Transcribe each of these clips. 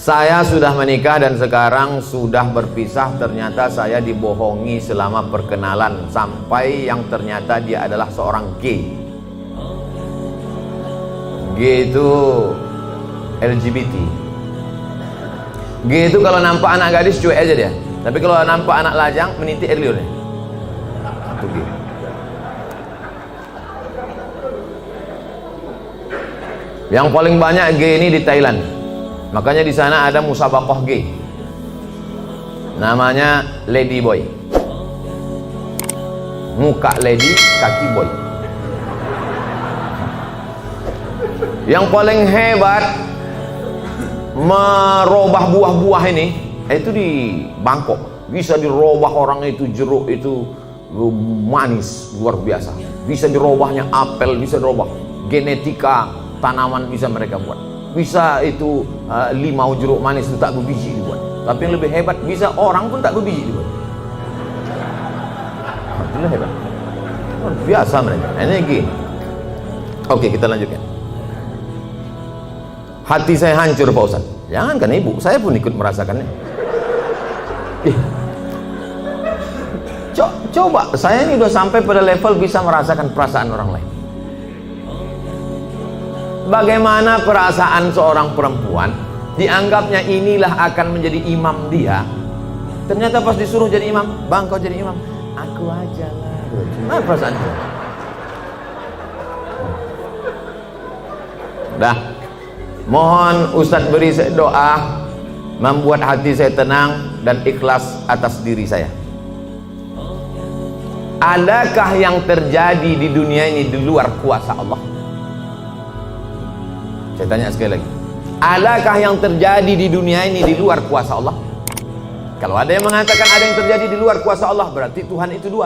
Saya sudah menikah dan sekarang sudah berpisah. Ternyata saya dibohongi selama perkenalan sampai yang ternyata dia adalah seorang gay. Gay itu LGBT. Gay itu kalau nampak anak gadis cuek aja dia. Tapi kalau nampak anak lajang menitik air liur. Itu gay. Yang paling banyak gay ini di Thailand. Makanya di sana ada musabaqah gay. Namanya Lady Boy. Muka lady, kaki boy. Yang paling hebat merubah buah-buah ini itu di Bangkok. Bisa dirubah orang itu, jeruk itu manis luar biasa. Bisa dirubahnya apel, bisa dirubah genetika tanaman, bisa mereka buat. Bisa itu limau jeruk manis itu tak berbiji dibuat. Tapi yang lebih hebat, bisa orang pun tak berbiji dibuat. Itulah hebat. Luar biasa mereka. Ini gini. Oke, kita lanjutkan. Hati saya hancur Pak Ustaz. Jangankan ibu, saya pun ikut merasakannya. Coba, saya ini udah sampai pada level bisa merasakan perasaan orang lain. Bagaimana perasaan seorang perempuan dianggapnya inilah akan menjadi imam dia. Ternyata pas disuruh jadi imam, bang kau jadi imam, aku aja lah. Nah, perasaan itu. Dah, mohon Ustadz beri saya doa membuat hati saya tenang dan ikhlas atas diri saya. Adakah yang terjadi di dunia ini di luar kuasa Allah? Saya tanya sekali lagi, adakah yang terjadi di dunia ini di luar kuasa Allah? Kalau ada yang mengatakan ada yang terjadi di luar kuasa Allah, berarti Tuhan itu dua.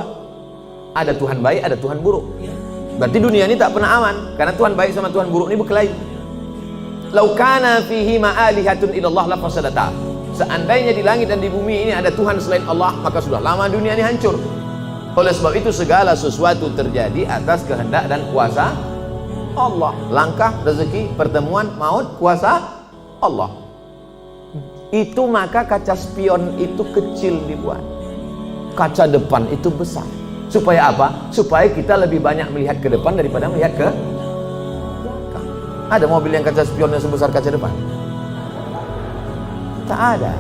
Ada Tuhan baik, ada Tuhan buruk. Berarti dunia ini tak pernah aman, karena Tuhan baik sama Tuhan buruk ini berkelahi. Lau kana fihi ma'alihatun illallah la fasadata. Seandainya di langit dan di bumi ini ada Tuhan selain Allah, maka sudah lama dunia ini hancur. Oleh sebab itu segala sesuatu terjadi atas kehendak dan kuasa Allah. Langkah, rezeki, pertemuan, maut, kuasa Allah. Itu maka kaca spion itu kecil dibuat, kaca depan itu besar. Supaya apa? Supaya kita lebih banyak melihat ke depan daripada melihat ke belakang. Ada mobil yang kaca spionnya sebesar kaca depan? Tak ada.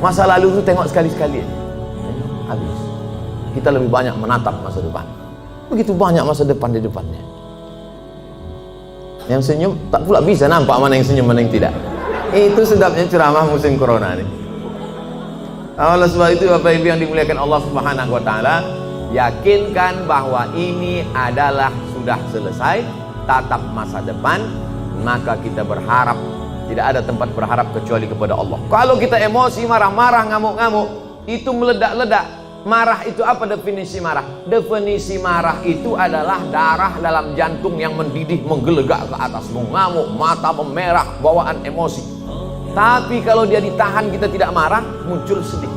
Masa lalu itu tengok sekali-sekali, habis. Kita lebih banyak menatap masa depan. Begitu banyak masa depan di depannya. Yang senyum tak pula bisa nampak mana yang senyum mana yang tidak. Itu sedapnya ceramah musim corona ini. Oleh sebab itu Bapak Ibu yang dimuliakan Allah Subhanahu wa taala, yakinkan bahwa ini adalah sudah selesai tatap masa depan, maka kita berharap tidak ada tempat berharap kecuali kepada Allah. Kalau kita emosi, marah-marah, ngamuk-ngamuk, itu meledak-ledak. Marah itu apa definisi marah? Definisi marah itu adalah darah dalam jantung yang mendidih, menggelegak ke atas, mengamuk, mata memerah, bawaan emosi. Tapi kalau dia ditahan, kita tidak marah, muncul sedih.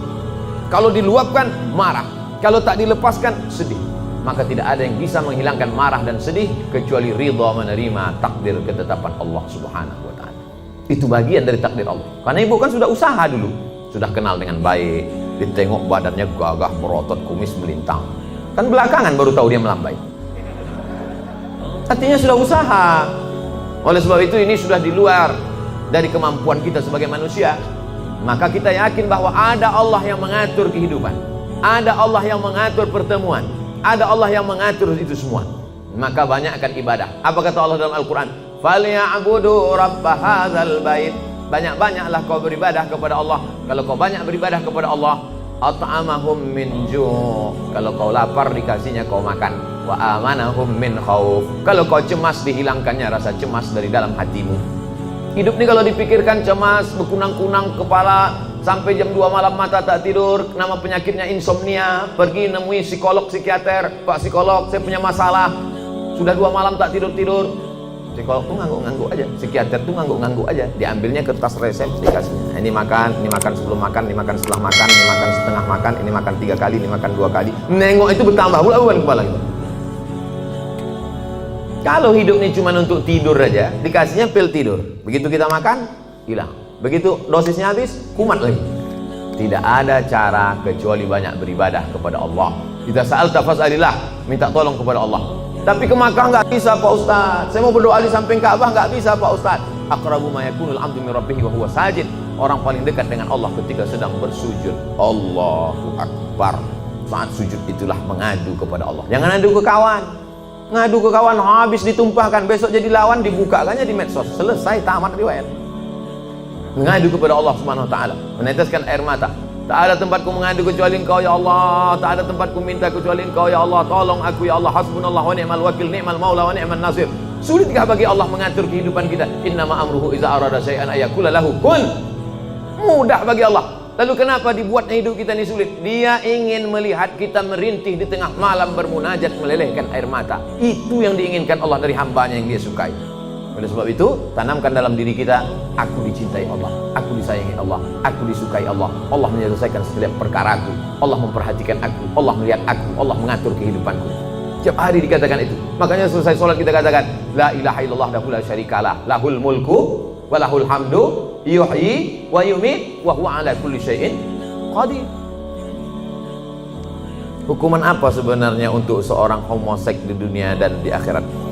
Kalau diluapkan, marah. Kalau tak dilepaskan, sedih. Maka tidak ada yang bisa menghilangkan marah dan sedih kecuali ridha menerima takdir ketetapan Allah Subhanahu wa taala. Itu bagian dari takdir Allah. Karena ibu kan sudah usaha dulu, sudah kenal dengan baik, ditengok badannya gagah, berotot, kumis melintang. Kan belakangan baru tahu dia melambai. Artinya sudah usaha. Oleh sebab itu ini sudah di luar dari kemampuan kita sebagai manusia. Maka kita yakin bahwa ada Allah yang mengatur kehidupan, ada Allah yang mengatur pertemuan, ada Allah yang mengatur itu semua. Maka banyakkan ibadah. Apa kata Allah dalam Al-Quran? Falyabudu rabb hadzal bait. Banyak-banyaklah kau beribadah kepada Allah. Kalau kau banyak beribadah kepada Allah, at'amahum min ju'. Kalau kau lapar dikasihnya kau makan. Wa amanahum min khauf. Kalau kau cemas dihilangkannya rasa cemas dari dalam hatimu. Hidup ini kalau dipikirkan cemas, berkunang-kunang kepala, sampai jam 2 malam mata tak tidur, nama penyakitnya insomnia, pergi nemui psikolog, psikiater, Pak psikolog saya punya masalah, sudah 2 malam tak tidur-tidur. Psikolog tuh ngangguk-ngangguk aja, psikiater tuh ngangguk-ngangguk aja, diambilnya kertas resep dikasihnya. Ini makan sebelum makan, ini makan setelah makan, ini makan setengah makan, ini makan 3 kali, ini makan 2 kali. Nengok itu bertambah pula beban kepala gitu. Kalau hidup ini cuma untuk tidur aja, dikasihnya pil tidur. Begitu kita makan, hilang. Begitu dosisnya habis, kumat lagi. Tidak ada cara kecuali banyak beribadah kepada Allah. Idza sa'alta fas'alillah, minta tolong kepada Allah. Tapi ke Makkah nggak bisa Pak Ustaz. Saya mau berdoa di samping Ka'bah nggak bisa Pak Ustaz. Aqrabu ma yakunul 'abdu min rabbih wa huwa sajid. Orang paling dekat dengan Allah ketika sedang bersujud. Allahu Akbar. Saat sujud itulah mengadu kepada Allah. Jangan adu ke kawan. Ngadu ke kawan habis ditumpahkan, besok jadi lawan dibukakannya di medsos. Selesai, tamat riwayat. Mengadu kepada Allah Subhanahu wa taala, meneteskan air mata. Tak ada tempatku mengadu kecuali Engkau ya Allah, tak ada tempatku minta kecuali Engkau ya Allah. Tolong aku ya Allah, hasbunallah wa ni'mal wakil, ni'mal maula wa ni'man nasir. Sulitkah bagi Allah mengatur kehidupan kita? Innama amruhu iza arada syai'an ayakula lahu kun. Mudah bagi Allah. Lalu kenapa dibuatnya hidup kita ini sulit? Dia ingin melihat kita merintih di tengah malam bermunajat melelehkan air mata. Itu yang diinginkan Allah dari hambanya yang dia sukai. Oleh sebab itu, tanamkan dalam diri kita, aku dicintai Allah, aku disayangi Allah, aku disukai Allah. Allah menyelesaikan setiap perkaraku, Allah memperhatikan aku, Allah melihat aku, Allah mengatur kehidupanku. Setiap hari dikatakan itu. Makanya selesai sholat kita katakan, la ilaha illallah wahdahu la syarikalah, lahul mulku wa lahul hamdu, yuhyi wa yumiit wa huwa ala kulli syai'in qadir. Hukuman apa sebenarnya untuk seorang homoseks di dunia dan di akhirat?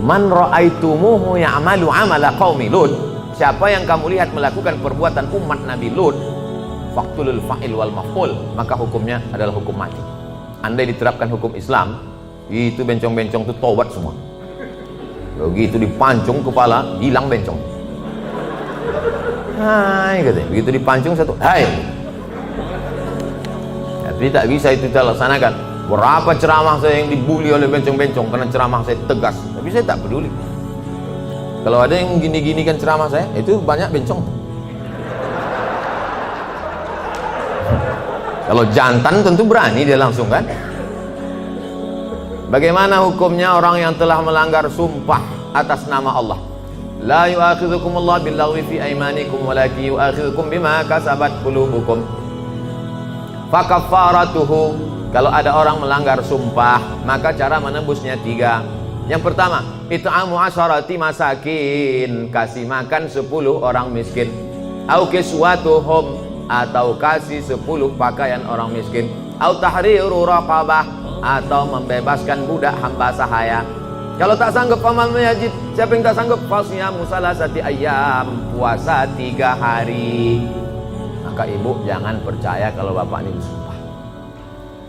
Man ra'aitumuhu ya'malu 'amala qaumi Lut. Siapa yang kamu lihat melakukan perbuatan umat Nabi Lut, faqtulul fa'il wal maf'ul, maka hukumnya adalah hukum mati. Andai diterapkan hukum Islam, itu bencong-bencong itu tobat semua. Begitu dipancung kepala, hilang bencong. Hai katanya, begitu dipancung satu, hai. Tapi tak bisa itu kita laksanakan. Berapa ceramah saya yang dibully oleh bencong-bencong karena ceramah saya tegas, tapi saya tak peduli. Kalau ada yang gini-gini kan ceramah saya, itu banyak bencong. Kalau jantan tentu berani dia langsung kan. Bagaimana hukumnya orang yang telah melanggar sumpah atas nama Allah? La yu'akhidhukumullahu billaghwi fi aymanikum walakin yu'akhidhukum bima kasabat qulubukum. Fakaffaratuhu, kalau ada orang melanggar sumpah, maka cara menembusnya 3. Yang pertama, it'amu asyarati masakin, kasih makan 10 orang miskin. Au kiswatuhum, atau kasih 10 pakaian orang miskin. Au tahriru raqabah, atau membebaskan budak hamba sahaya. Kalau tak sanggup paman yajid, siapa yang tak sanggup? Fasyamu salasati ayyam, puasa 3 hari. Maka ibu jangan percaya kalau bapak ini bersumpah.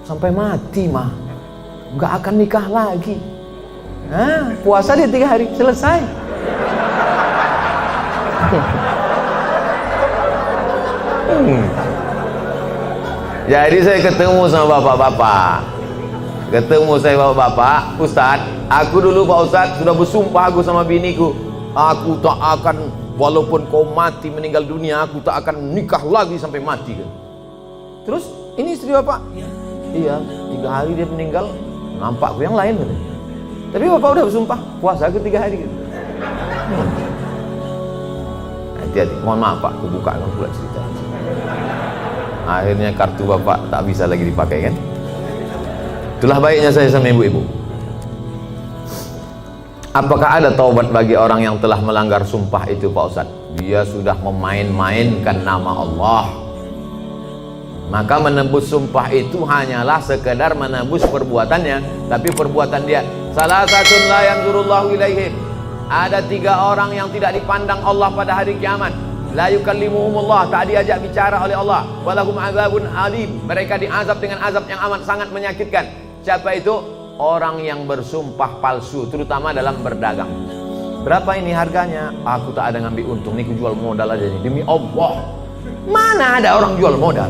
Sampai mati mah nggak akan nikah lagi. Puasa dia 3 hari selesai. Jadi saya ketemu sama bapak-bapak, Ustadz, aku dulu Pak Ustadz sudah bersumpah aku sama biniku, aku tak akan, walaupun kau mati meninggal dunia, aku tak akan nikah lagi sampai mati. Terus ini istri bapak, iya 3 hari dia meninggal, nampakku yang lain katanya. Tapi bapak udah bersumpah puasa aku 3 hari gitu. Hati-hati, mohon maaf Pak, aku bukakan pula cerita. Akhirnya kartu bapak tak bisa lagi dipakai kan. Itulah baiknya saya sama ibu-ibu. Apakah ada taubat bagi orang yang telah melanggar sumpah itu Pak Ustadz? Dia sudah memain-mainkan nama Allah. Maka menembus sumpah itu hanyalah sekedar menembus perbuatannya, tapi perbuatan dia. Salah satu la yanzurullahu ilaihim. Ada 3 orang yang tidak dipandang Allah pada hari kiamat. La yukallimuhumullah, tak diajak bicara oleh Allah. Walahum azabun alim, mereka diazab dengan azab yang amat sangat menyakitkan. Siapa itu? Orang yang bersumpah palsu, terutama dalam berdagang. Berapa ini harganya? Aku tak ada ngambil untung, ini aku jual modal aja nih. Demi Allah, mana ada orang jual modal?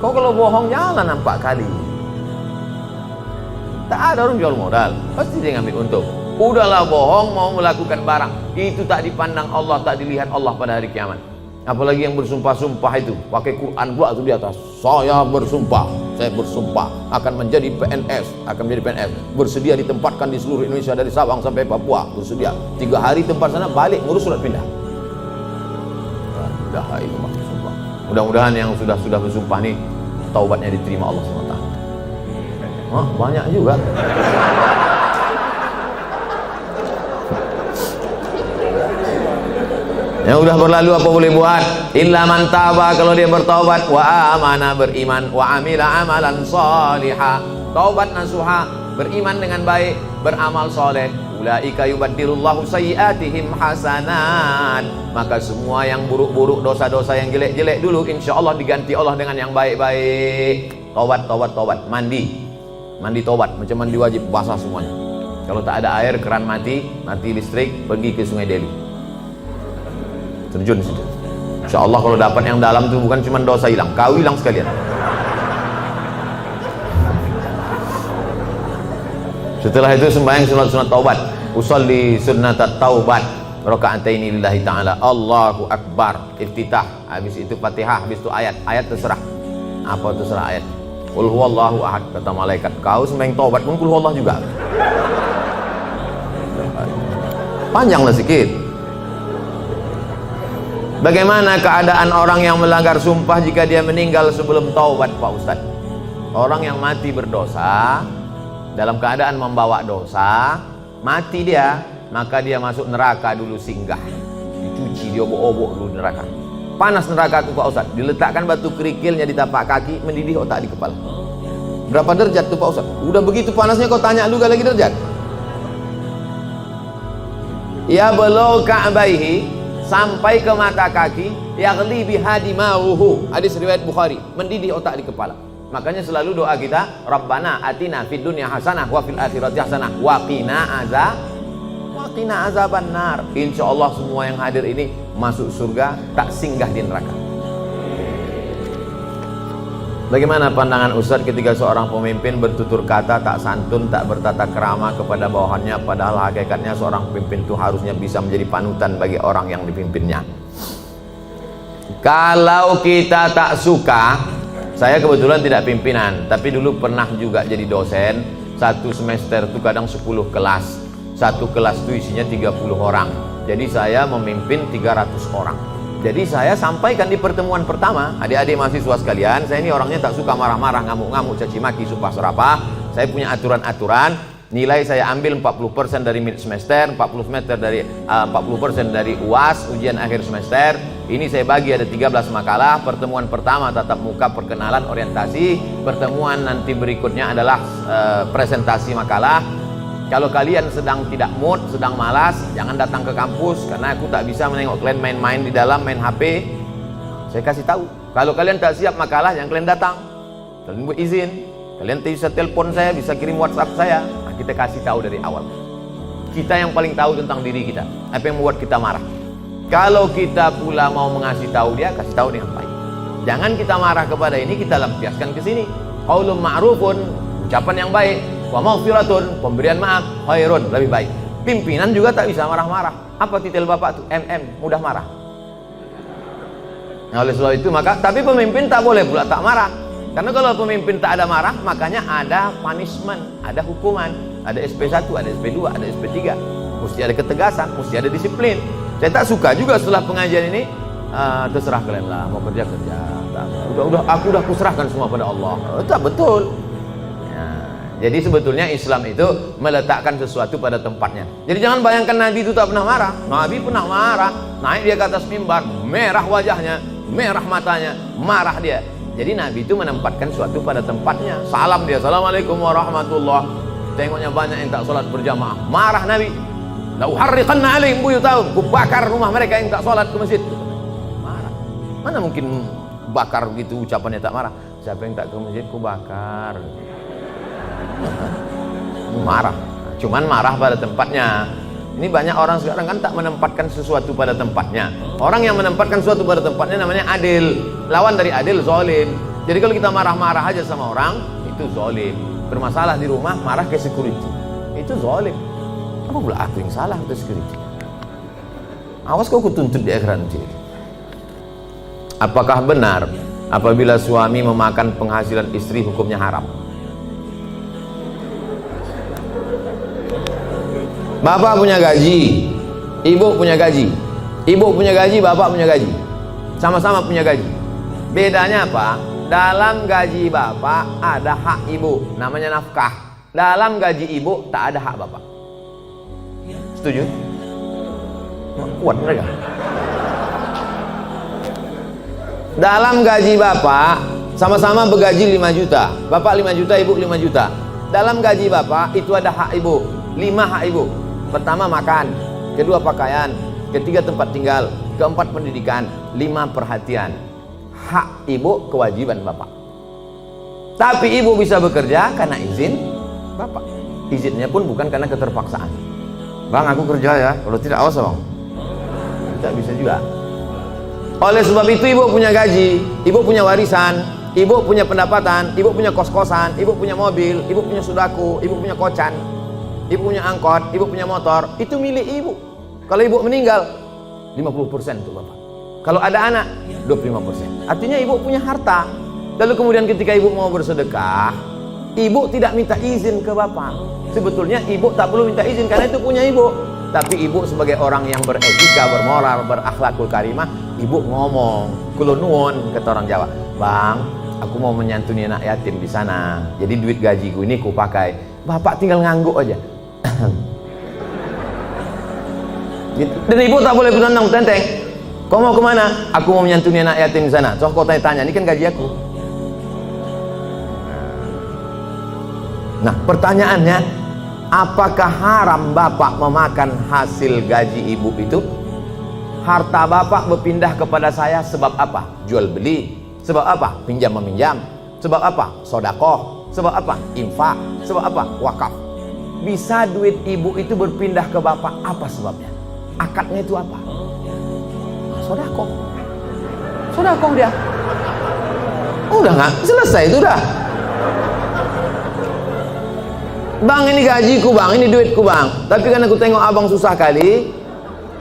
Kau kalau bohong jangan nampak kali. Tak ada orang jual modal, pasti dia ngambil untung. Udahlah bohong, mau melakukan barang, itu tak dipandang Allah, tak dilihat Allah pada hari kiamat. Apalagi yang bersumpah-sumpah itu, pakai Quran pula itu di atas. Saya bersumpah akan menjadi PNS, bersedia ditempatkan di seluruh Indonesia dari Sabang sampai Papua, bersedia. 3 hari tempat sana, balik ngurus surat pindah. Mudah-mudahan yang sudah bersumpah nih, taubatnya diterima Allah SWT. Banyak juga. Yang udah berlalu apa boleh buat? Illa man taba, kalau dia bertaubat, wa amana, beriman, wa amila amalan salihah, taubat nasuha, beriman dengan baik, beramal soleh. Ulaika yubaddilullahu sayyiatihim hasanat. Maka semua yang buruk-buruk, dosa-dosa yang jelek-jelek dulu, insya Allah diganti Allah dengan yang baik-baik. Tobat, mandi tobat, macam mandi wajib, basah semuanya. Kalau tak ada air, keran mati listrik, pergi ke Sungai Deli, terjun situ. Insya Allah kalau dapat yang dalam itu bukan cuma dosa hilang, kau hilang sekalian. Setelah itu sembahyang sunat taubat, usolli sunnat taubat, raka'ataini lillahi ta'ala, Allahu Akbar, iftitah, habis itu Fatihah, habis itu ayat terserah. Apa terserah ayat? Qul huwallahu ahad, kata malaikat. Kau sembahyang taubat pun qul huwallah juga. Panjanglah sikit. Bagaimana keadaan orang yang melanggar sumpah jika dia meninggal sebelum taubat, Pak Ustadz? Orang yang mati berdosa, dalam keadaan membawa dosa, mati dia, maka dia masuk neraka dulu singgah. Dicuci, dia obok-obok dulu neraka. Panas neraka itu Pak Ustadz, diletakkan batu kerikilnya di tapak kaki, mendidih otak di kepala. Berapa derajat tuh Pak Ustadz? Udah begitu panasnya kau tanya lu gak lagi derajat? Ya belau ka'baihi, sampai ke mata kaki, yaghli bihadi mauhu, hadis riwayat Bukhari, mendidih otak di kepala. Makanya selalu doa kita, Rabbana atina fid dunya hasanah wa fil akhirati hasanah wa qina azaban nar. Insyaallah semua yang hadir ini masuk surga, tak singgah di neraka. Bagaimana pandangan Ustaz ketika seorang pemimpin bertutur kata tak santun, tak bertata krama kepada bawahannya, padahal hakikatnya seorang pemimpin itu harusnya bisa menjadi panutan bagi orang yang dipimpinnya. Kalau kita tak suka, saya kebetulan tidak pimpinan, tapi dulu pernah juga jadi dosen. Satu semester itu kadang 10 kelas. Satu kelas itu isinya 30 orang. Jadi saya memimpin 300 orang. Jadi saya sampaikan di pertemuan pertama, adik-adik mahasiswa sekalian, saya ini orangnya tak suka marah-marah, ngamuk-ngamuk, caci maki, sumpah serapah. Saya punya aturan-aturan. Nilai saya ambil 40% dari mid semester, 40% dari UAS, ujian akhir semester. Ini saya bagi ada 13 makalah. Pertemuan pertama tatap muka, perkenalan, orientasi. Pertemuan nanti berikutnya adalah presentasi makalah. Kalau kalian sedang tidak mood, sedang malas, jangan datang ke kampus, karena aku tak bisa menengok kalian main-main di dalam, main HP. Saya kasih tahu, kalau kalian tak siap makalah, jangan kalian datang. Kalian buat izin, kalian bisa telepon saya, bisa kirim WhatsApp saya. Nah, kita kasih tahu dari awal. Kita yang paling tahu tentang diri kita, apa yang membuat kita marah. Kalau kita pula mau mengasih tahu dia, kasih tahu dengan baik. Jangan kita marah kepada ini, kita lampiaskan ke sini. Qaulun ma'rufun, ucapan yang baik. Wa maghfiratun, pemberian maaf, khairun, lebih baik. Pimpinan juga tak bisa marah-marah. Apa titel bapak tuh? Mudah marah. Nah, oleh sebab itu maka, tapi pemimpin tak boleh pula tak marah. Karena kalau pemimpin tak ada marah, makanya ada punishment, ada hukuman, ada SP1, ada SP2, ada SP3. Mesti ada ketegasan, mesti ada disiplin. Saya tak suka juga setelah pengajian ini, terserah kalian lah, mau kerja. Aku udah kuserahkan semua pada Allah. Tak betul. Jadi sebetulnya Islam itu meletakkan sesuatu pada tempatnya. Jadi jangan bayangkan Nabi itu tak pernah marah. Nabi pernah marah. Naik dia ke atas mimbar, merah wajahnya, merah matanya, marah dia. Jadi Nabi itu menempatkan sesuatu pada tempatnya. Salam dia, Assalamualaikum warahmatullah. Tengoknya banyak yang tak sholat berjamaah, marah Nabi. La uharriqanna alaihim buyutahum, ku bakar rumah mereka yang tak sholat ke masjid. Marah. Mana mungkin bakar gitu ucapannya tak marah. Siapa yang tak ke masjid ku bakar. Marah, cuman marah pada tempatnya. Ini banyak orang sekarang kan tak menempatkan sesuatu pada tempatnya. Orang yang menempatkan sesuatu pada tempatnya namanya adil. Lawan dari adil, zalim. Jadi kalau kita marah-marah aja sama orang, itu zalim. Bermasalah di rumah, marah ke security, itu zalim. Apa pula aku yang salah ke security? Awas kau kutuntut di akhirat nanti. Apakah benar apabila suami memakan penghasilan istri hukumnya haram? Bapak punya gaji, ibu punya gaji. Ibu punya gaji, bapak punya gaji. Sama-sama punya gaji. Bedanya apa? Dalam gaji bapak ada hak ibu, namanya nafkah. Dalam gaji ibu tak ada hak bapak. Setuju? Kuat mereka. Dalam gaji bapak, sama-sama bergaji 5 juta. Bapak 5 juta, ibu 5 juta. Dalam gaji bapak itu ada hak ibu, 5 hak ibu. Pertama makan, kedua pakaian, ketiga tempat tinggal, keempat pendidikan, 5 perhatian. Hak ibu, kewajiban bapak. Tapi ibu bisa bekerja karena izin bapak. Izinnya pun bukan karena keterpaksaan. Bang, aku kerja ya, kalau tidak awas bang. Tidak bisa juga. Oleh sebab itu ibu punya gaji, ibu punya warisan, ibu punya pendapatan, ibu punya kos-kosan, ibu punya mobil, ibu punya sudaku, ibu punya kocan, ibu punya angkot, ibu punya motor. Itu milik ibu. Kalau ibu meninggal, 50% untuk bapak. Kalau ada anak, 25%. Artinya ibu punya harta. Lalu kemudian ketika ibu mau bersedekah, ibu tidak minta izin ke bapak. Sebetulnya ibu tak perlu minta izin karena itu punya ibu. Tapi ibu sebagai orang yang beretika, bermoral, berakhlakul karimah, ibu ngomong, kulo nuwun, kata orang Jawa, bang, aku mau menyantuni anak yatim di sana. Jadi duit gajiku ini ku pakai. Bapak tinggal ngangguk aja. Dan ibu tak boleh menantang tenteng. Kau mau kemana? Aku mau menyantuni anak yatim di sana. Soal kau tanya, ini kan gaji aku. Nah, pertanyaannya, apakah haram bapak memakan hasil gaji ibu itu? Harta bapak berpindah kepada saya sebab apa? Jual beli. Sebab apa? Pinjam meminjam. Sebab apa? Sodakoh. Sebab apa? Infak. Sebab apa? Wakaf. Bisa duit ibu itu berpindah ke bapak, apa sebabnya? Akadnya itu apa? Sodakoh. Sodakoh dia. Udah nggak? Selesai itu dah. Bang, ini gajiku bang, ini duitku bang. Tapi kan aku tengok abang susah kali,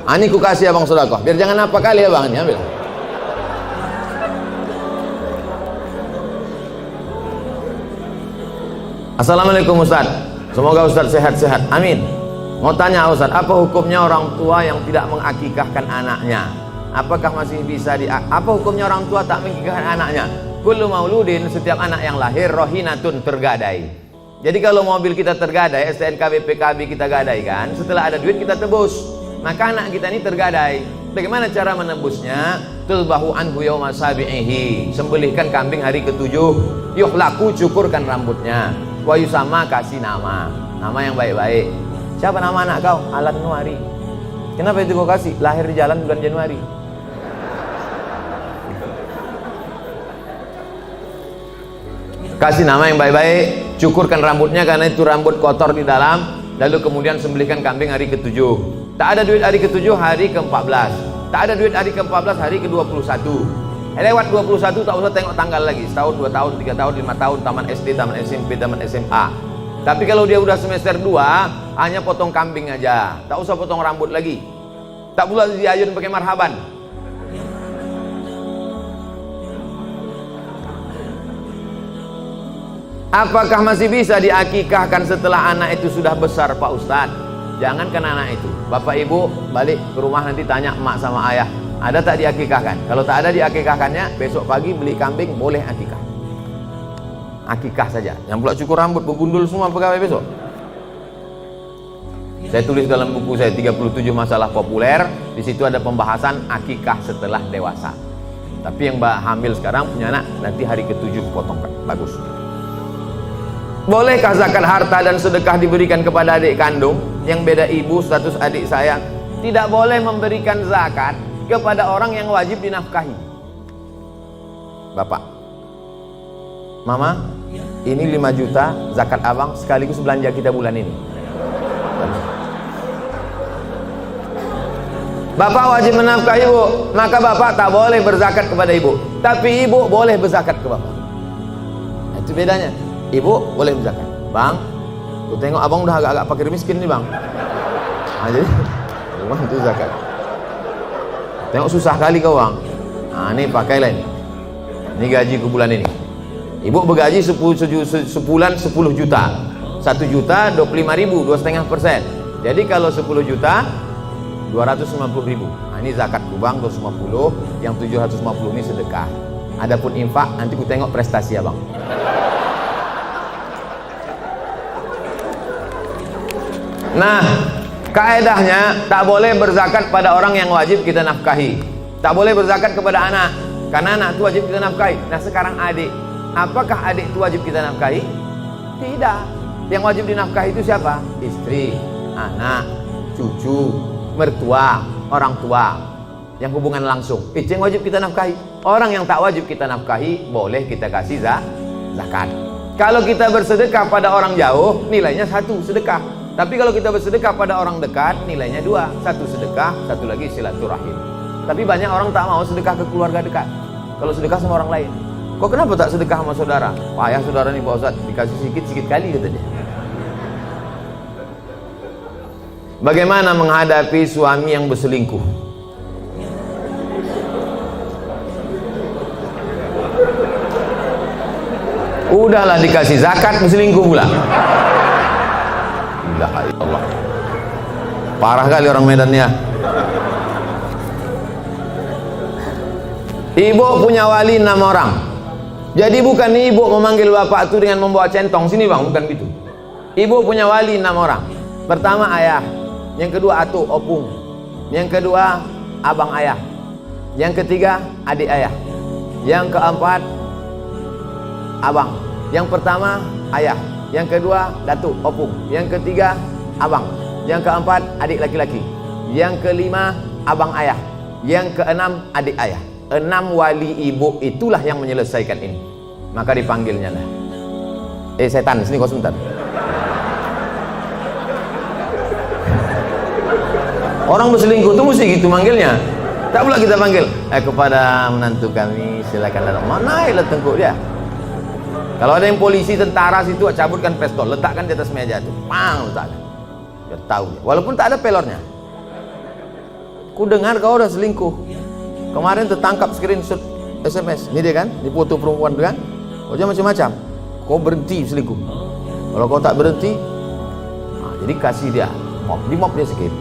ini ku kasih abang sodakoh. Biar jangan apa kali ya bang, ini ambil. Assalamualaikum Ustaz. Semoga Ustaz sehat-sehat. Amin. Mau tanya Ustaz, apa hukumnya orang tua yang tidak mengakikahkan anaknya? Apakah masih bisa apa hukumnya orang tua tak mengakikahkan anaknya? Kullu mauludin, setiap anak yang lahir rohinatun, tergadai. Jadi kalau mobil kita tergadai, STNK BPKB kita gadaikan, setelah ada duit kita tebus. Maka anak kita ini tergadai. Bagaimana cara menebusnya? Tulbahu anhu yawma sabi'ihi, sembelihkan kambing hari ke-7. Yuhlaku, cukurkan rambutnya. Wa yusama, kasih nama yang baik-baik. Siapa nama anak kau? Alan Nuari. Kenapa itu kau kasih? Lahir di jalan bulan Januari. Kasih nama yang baik-baik, cukurkan rambutnya karena itu rambut kotor di dalam. Lalu kemudian sembelihkan kambing hari ke-7. Tak ada duit hari ke-7, hari ke-14. Tak ada duit hari ke-14, hari ke-21. Lewat 21 tak usah tengok tanggal lagi. Setahun, 2 tahun, 3 tahun, 5 tahun, taman SD, taman SMP, taman SMA. Tapi kalau dia udah semester 2, hanya potong kambing aja. Tak usah potong rambut lagi. Tak pula diayun pakai marhaban. Apakah masih bisa diakikahkan setelah anak itu sudah besar Pak Ustadz? Jangankan anak itu, bapak ibu balik ke rumah nanti tanya emak sama ayah, ada tak diakikahkan? Kalau tak ada diakikahkannya, besok pagi beli kambing, boleh akikah. Akikah saja. Yang pula cukur rambut, bergundul semua pegawai besok. Saya tulis dalam buku saya 37 masalah populer. Di situ ada pembahasan akikah setelah dewasa. Tapi yang hamil sekarang punya anak, nanti hari ke-7 potongkan. Bagus. Bolehkah zakat harta dan sedekah diberikan kepada adik kandung yang beda ibu status adik saya? Tidak boleh memberikan zakat kepada orang yang wajib dinafkahi. Bapak, Mama, ini 5 juta zakat abang sekaligus belanja kita bulan ini. Bapak wajib menafkahi ibu, maka bapak tak boleh berzakat kepada ibu. Tapi ibu boleh berzakat ke bapak. Itu bedanya. Ibu boleh berzakat. Bang, aku tengok abang udah agak-agak fakir miskin nih bang. Nah, jadi bang itu zakat. Tengok susah kali kau bang. Nah ini pakailah ini. Ini gajiku bulan ini. Ibu bergaji sebulan 10 juta. 1 juta 25.000, 2,5%. Jadi kalau 10 juta 250.000. Nah ini zakatku bang 250. Yang 750 ini sedekah. Adapun infak nanti ku tengok prestasi abang. Nah, kaedahnya tak boleh berzakat pada orang yang wajib kita nafkahi. Tak boleh berzakat kepada anak. Karena anak itu wajib kita nafkahi. Nah sekarang adik, apakah adik itu wajib kita nafkahi? Tidak. Yang wajib dinafkahi itu siapa? Istri, anak, cucu, mertua, orang tua, yang hubungan langsung. Itu yang wajib kita nafkahi. Orang yang tak wajib kita nafkahi, boleh kita kasih zakat. Kalau kita bersedekah pada orang jauh, nilainya 1 sedekah. Tapi kalau kita bersedekah pada orang dekat, nilainya 2. 1 sedekah, 1 lagi silaturahim. Tapi banyak orang tak mau sedekah ke keluarga dekat. Kalau sedekah sama orang lain, kok kenapa tak sedekah sama saudara? Payah saudara nih Pak Ustadz, dikasih sikit-sikit kali kata dia. Bagaimana menghadapi suami yang berselingkuh? Udahlah dikasih zakat, berselingkuh pula. La ilaha illallah. Parah kali orang Medan ya. Ibu punya wali 6 orang. Jadi bukan ibu memanggil bapak itu dengan membawa centong, sini bang, bukan gitu. Ibu punya wali 6 orang. Pertama ayah, yang kedua atuk opung, yang kedua abang ayah, yang ketiga adik ayah, yang keempat abang. Yang pertama ayah, yang kedua datuk opung, yang ketiga abang, yang keempat adik laki-laki, yang kelima abang ayah, yang keenam adik ayah. 6 wali ibu itulah yang menyelesaikan ini. Maka dipanggilnya lah, setan, sini kau sebentar. Orang berselingkuh itu mesti gitu manggilnya. Tak pula kita panggil kepada menantu kami silakan datang. Mana lah tengkuk dia. Kalau ada yang polisi, tentara situ, cabutkan pistol, letakkan di atas meja itu, pang, letakkan. Biar tahu dia. Walaupun tak ada pelornya. Ku dengar kau udah selingkuh. Kemarin tertangkap screenshot SMS. Ini dia kan, di foto perempuan tu kan. Kau jangan macam-macam. Kau berhenti selingkuh. Kalau kau tak berhenti, jadi kasih dia mop, di mop dia sikit.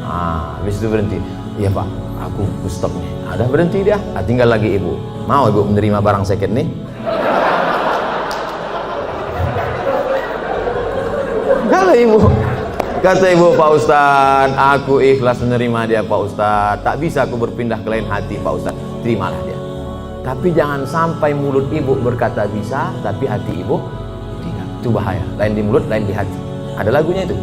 Habis itu berhenti. Iya pak, aku stop nih. Ada berhenti dia. Tinggal lagi ibu. Mau ibu menerima barang second nih? Kalau ibu, kata ibu, Pak Ustadz, aku ikhlas menerima dia Pak Ustadz. Tak bisa aku berpindah ke lain hati Pak Ustadz. Terimalah dia. Tapi jangan sampai mulut ibu berkata bisa, tapi hati ibu tidak. Itu bahaya. Lain di mulut, lain di hati. Ada lagunya itu.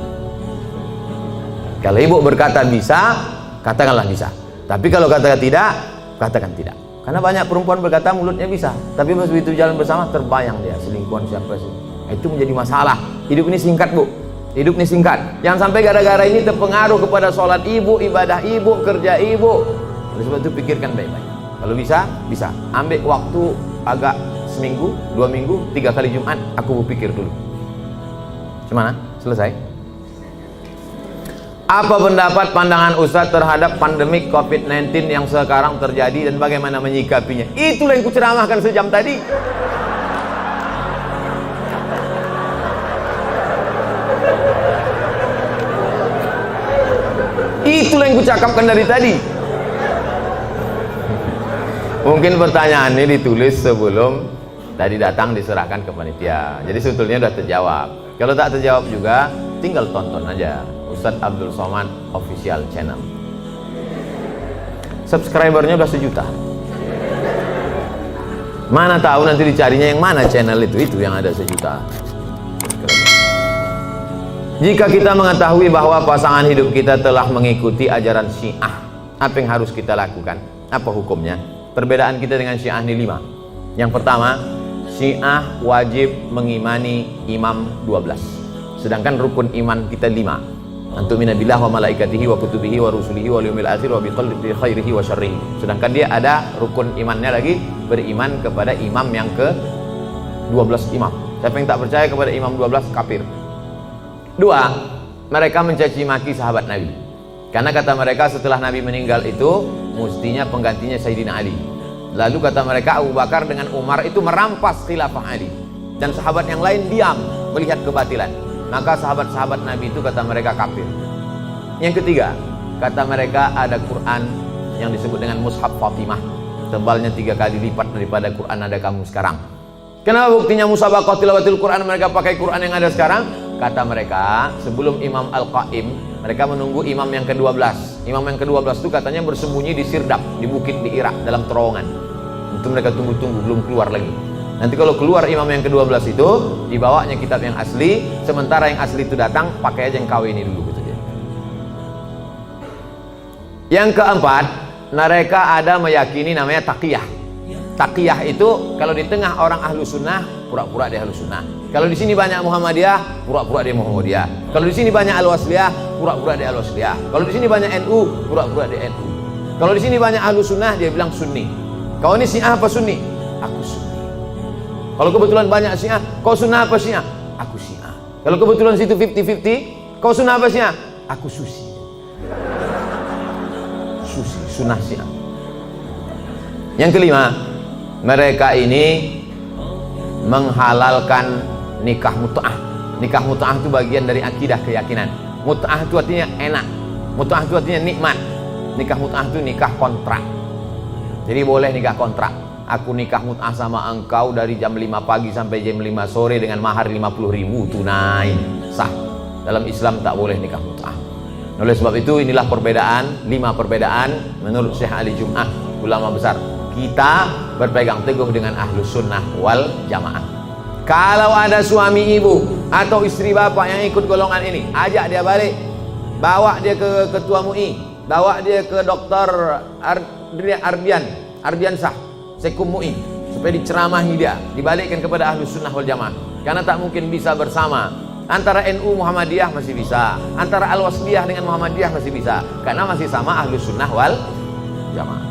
Kalau ibu berkata bisa, katakanlah bisa. Tapi kalau katakan tidak, katakan tidak. Karena banyak perempuan berkata mulutnya bisa, tapi pas begitu jalan bersama terbayang dia selingkuhan siapa sih. Itu menjadi masalah. Hidup ini singkat bu. Hidup ini singkat. Jangan sampai gara-gara ini terpengaruh kepada sholat ibu, ibadah ibu, kerja ibu. Oleh sebab itu pikirkan baik-baik. Kalau bisa, bisa. Ambil waktu agak seminggu, 2 minggu, 3 kali Jumat. Aku berpikir dulu. Gimana? Selesai? Apa pendapat pandangan Ustadz terhadap pandemik COVID-19 yang sekarang terjadi dan bagaimana menyikapinya? Itulah yang kuceramahkan sejam tadi. Itulah yang kucakapkan dari tadi. Mungkin pertanyaan ini ditulis sebelum tadi datang diserahkan ke panitia. Jadi sebetulnya sudah terjawab. Kalau tak terjawab juga, tinggal tonton aja Ustadz Abdul Somad Official Channel. Subscribernya udah 1 juta. Mana tahu nanti dicarinya yang mana channel itu yang ada 1 juta. Jika kita mengetahui bahwa pasangan hidup kita telah mengikuti ajaran Syiah, apa yang harus kita lakukan? Apa hukumnya? Perbedaan kita dengan Syiah ini 5. Yang pertama, Syiah wajib mengimani imam 12. Sedangkan rukun iman kita 5. Antumina billah wa malaikatihi wa kutubihi wa rusulihi wa yaumil akhir wa biqadri khairihi wa syarrihi. Sedangkan dia ada rukun imannya lagi, beriman kepada imam yang ke 12 imam. Siapa yang tak percaya kepada imam 12 kafir. 2, mereka mencaci maki sahabat Nabi. Karena kata mereka setelah Nabi meninggal itu mestinya penggantinya Sayyidina Ali. Lalu kata mereka Abu Bakar dengan Umar itu merampas khilafah Ali. Dan sahabat yang lain diam melihat kebatilan. Maka sahabat-sahabat Nabi itu kata mereka kafir. Yang ketiga, kata mereka ada Quran yang disebut dengan Mushaf Fatimah. Tebalnya 3 kali lipat daripada Quran ada kamu sekarang. Kenapa buktinya musabaqah tilawatil Quran mereka pakai Quran yang ada sekarang? Kata mereka, sebelum Imam Al-Qaim, mereka menunggu imam yang ke-12. Imam yang ke-12 itu katanya bersembunyi di Sirdap, di bukit di Irak, dalam terowongan. Itu mereka tunggu-tunggu, belum keluar lagi. Nanti kalau keluar imam yang ke-12 itu, dibawanya kitab yang asli, sementara yang asli itu datang, pakai aja yang KW ini dulu gitu dia. Yang keempat, mereka ada meyakini namanya taqiyah. Taqiyah itu kalau di tengah orang ahlu sunnah, pura-pura dia ahlu sunnah. Kalau di sini banyak Muhammadiyah, pura-pura dia Muhammadiyah. Kalau di sini banyak Al-Wasliyah, pura-pura dia Al-Wasliyah. Kalau di sini banyak NU, pura-pura dia NU. Kalau di sini banyak ahlu sunnah, dia bilang Sunni. Kau ini Syiah apa Sunni? Aku Sunni. Kalau kebetulan banyak Syiah, kau Sunnah apa Syiah? Aku Syiah. Kalau kebetulan situ 50-50, kau Sunnah apa Syiah? Aku Susi. Susi, Sunnah Syiah. Yang kelima, mereka ini menghalalkan nikah mut'ah. Nikah mut'ah itu bagian dari akidah keyakinan. Mut'ah itu artinya enak. Mut'ah itu artinya nikmat. Nikah mut'ah itu nikah kontrak. Jadi boleh nikah kontrak. Aku nikah mut'ah sama engkau dari jam 5 pagi sampai jam 5 sore dengan mahar 50.000 tunai, sah. Dalam Islam tak boleh nikah mut'ah. Oleh sebab itu inilah perbedaan, 5 perbedaan menurut Syekh Ali Jum'ah, ulama besar. Kita berpegang teguh dengan ahlus sunnah wal jamaah. Kalau ada suami ibu atau istri bapak yang ikut golongan ini, ajak dia balik, bawa dia ke ketua MUI, bawa dia ke dokter Ardiansah Sekum MUI, supaya diceramahi dia, dibalikkan kepada ahlus sunnah wal jamaah. Karena tak mungkin bisa bersama. Antara NU Muhammadiyah masih bisa, antara Al-Wasliyah dengan Muhammadiyah masih bisa, karena masih sama ahlus sunnah wal jamaah.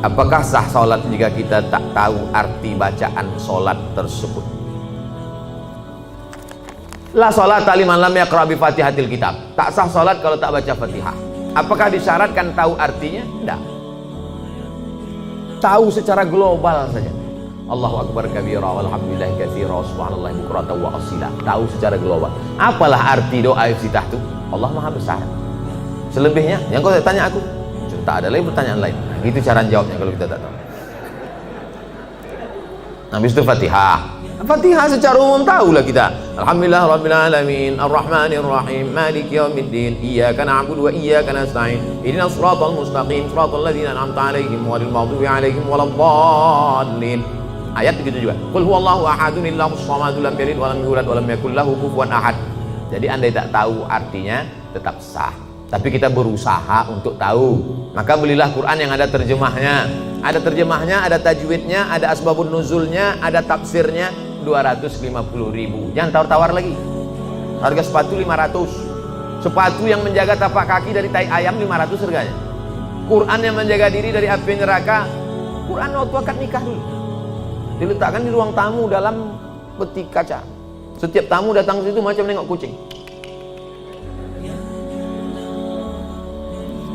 Apakah sah sholat jika kita tak tahu arti bacaan sholat tersebut? La sholat liman lam yaqra bi fatihatil kitab. Tak sah sholat kalau tak baca Fatihah. Apakah disyaratkan tahu artinya? Tidak. Tahu secara global saja. Allahu akbar kabira walhamdulillahi katsira wa subhanallahi bukratan wa asila. Tahu secara global. Apalah arti doa iftitah itu? Allah Maha besar. Selebihnya yang kau tanya aku, tak ada lagi pertanyaan lain. Nah, itu cara jawabnya kalau kita tak tahu. Habis itu Fatihah. Fatihah secara umum tahulah kita. Alhamdulillah rabbil alamin, arrahmanir rahim, maliki yaumiddin, iyyaka na'budu wa iyyaka nasta'in, ihdinas siratal mustaqim, siratal ladzina an'amta 'alaihim ghairil maghdubi 'alaihim waladdallin. Ayat begitu juga. Qul huwallahu ahadun illahus shamadul lam yalid wa lam yulad wa lam yakul lahu kufuwan ahad. Jadi andai tak tahu artinya tetap sah. Tapi kita berusaha untuk tahu. Maka belilah Quran yang ada terjemahnya. Ada terjemahnya, ada tajwidnya, ada asbabun nuzulnya, ada tafsirnya. 250.000. Jangan tawar-tawar lagi. Harga sepatu 500. Sepatu yang menjaga tapak kaki dari tai ayam 500 harganya. Quran yang menjaga diri dari api neraka. Quran waktu akad nikah dulu diletakkan di ruang tamu dalam peti kaca. Setiap tamu datang ke situ macam nengok kucing.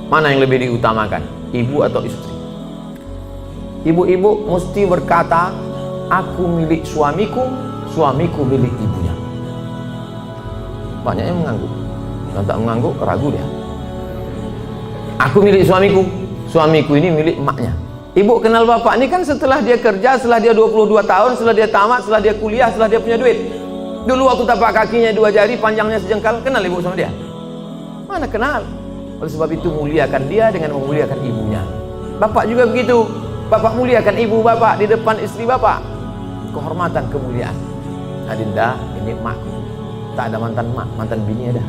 Mana yang lebih diutamakan, ibu atau istri? Ibu-ibu mesti berkata, aku milik suamiku, suamiku milik ibunya. Banyak yang mengangguk. Kalau tak mengangguk, ragu dia. Aku milik suamiku, suamiku ini milik emaknya. Ibu kenal bapak ini kan setelah dia kerja, setelah dia 22 tahun, setelah dia tamat, setelah dia kuliah, setelah dia punya duit. Dulu waktu tapak kakinya 2 jari, panjangnya sejengkal, kenal ibu sama dia? Mana kenal? Oleh sebab itu muliakan dia dengan memuliakan ibunya. Bapak juga begitu. Bapak muliakan ibu bapak di depan istri bapak. Kehormatan, kemuliaan. Adinda, ini emakku. Tak ada mantan emak, mantan bini ada.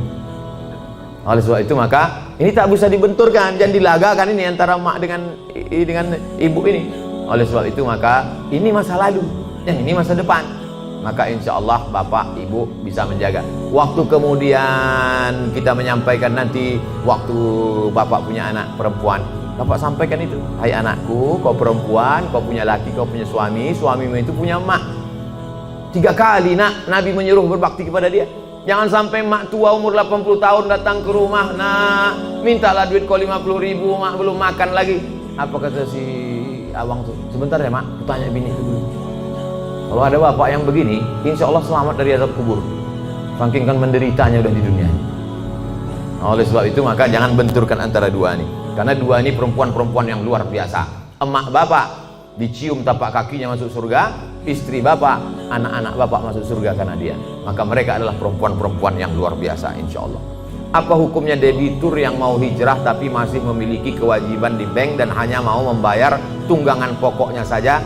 Oleh sebab itu maka ini tak bisa dibenturkan, jangan dilagakan ini antara emak dengan ibu ini. Oleh sebab itu maka ini masa lalu, yang ini masa depan. Maka insya Allah bapak ibu bisa menjaga. Waktu kemudian kita menyampaikan nanti waktu bapak punya anak perempuan, bapak sampaikan itu, hai anakku, kau perempuan, kau punya laki, kau punya suami, suamimu itu punya emak. 3 kali nak Nabi menyuruh berbakti kepada dia. Jangan sampai mak tua umur 80 tahun datang ke rumah, nak mintalah duit kau 50.000, mak belum makan lagi. Apa kata si abang tuh? Sebentar ya mak, tanya bini itu dulu. Kalau ada bapak yang begini, insya Allah selamat dari azab kubur. Saking kan menderitanya udah di dunia ini. Oleh sebab itu maka jangan benturkan antara dua ini. Karena dua ini perempuan-perempuan yang luar biasa. Emak bapak dicium tapak kakinya masuk surga, istri bapak, anak-anak bapak masuk surga karena dia. Maka mereka adalah perempuan-perempuan yang luar biasa insya Allah. Apa hukumnya debitur yang mau hijrah tapi masih memiliki kewajiban di bank dan hanya mau membayar tunggakan pokoknya saja,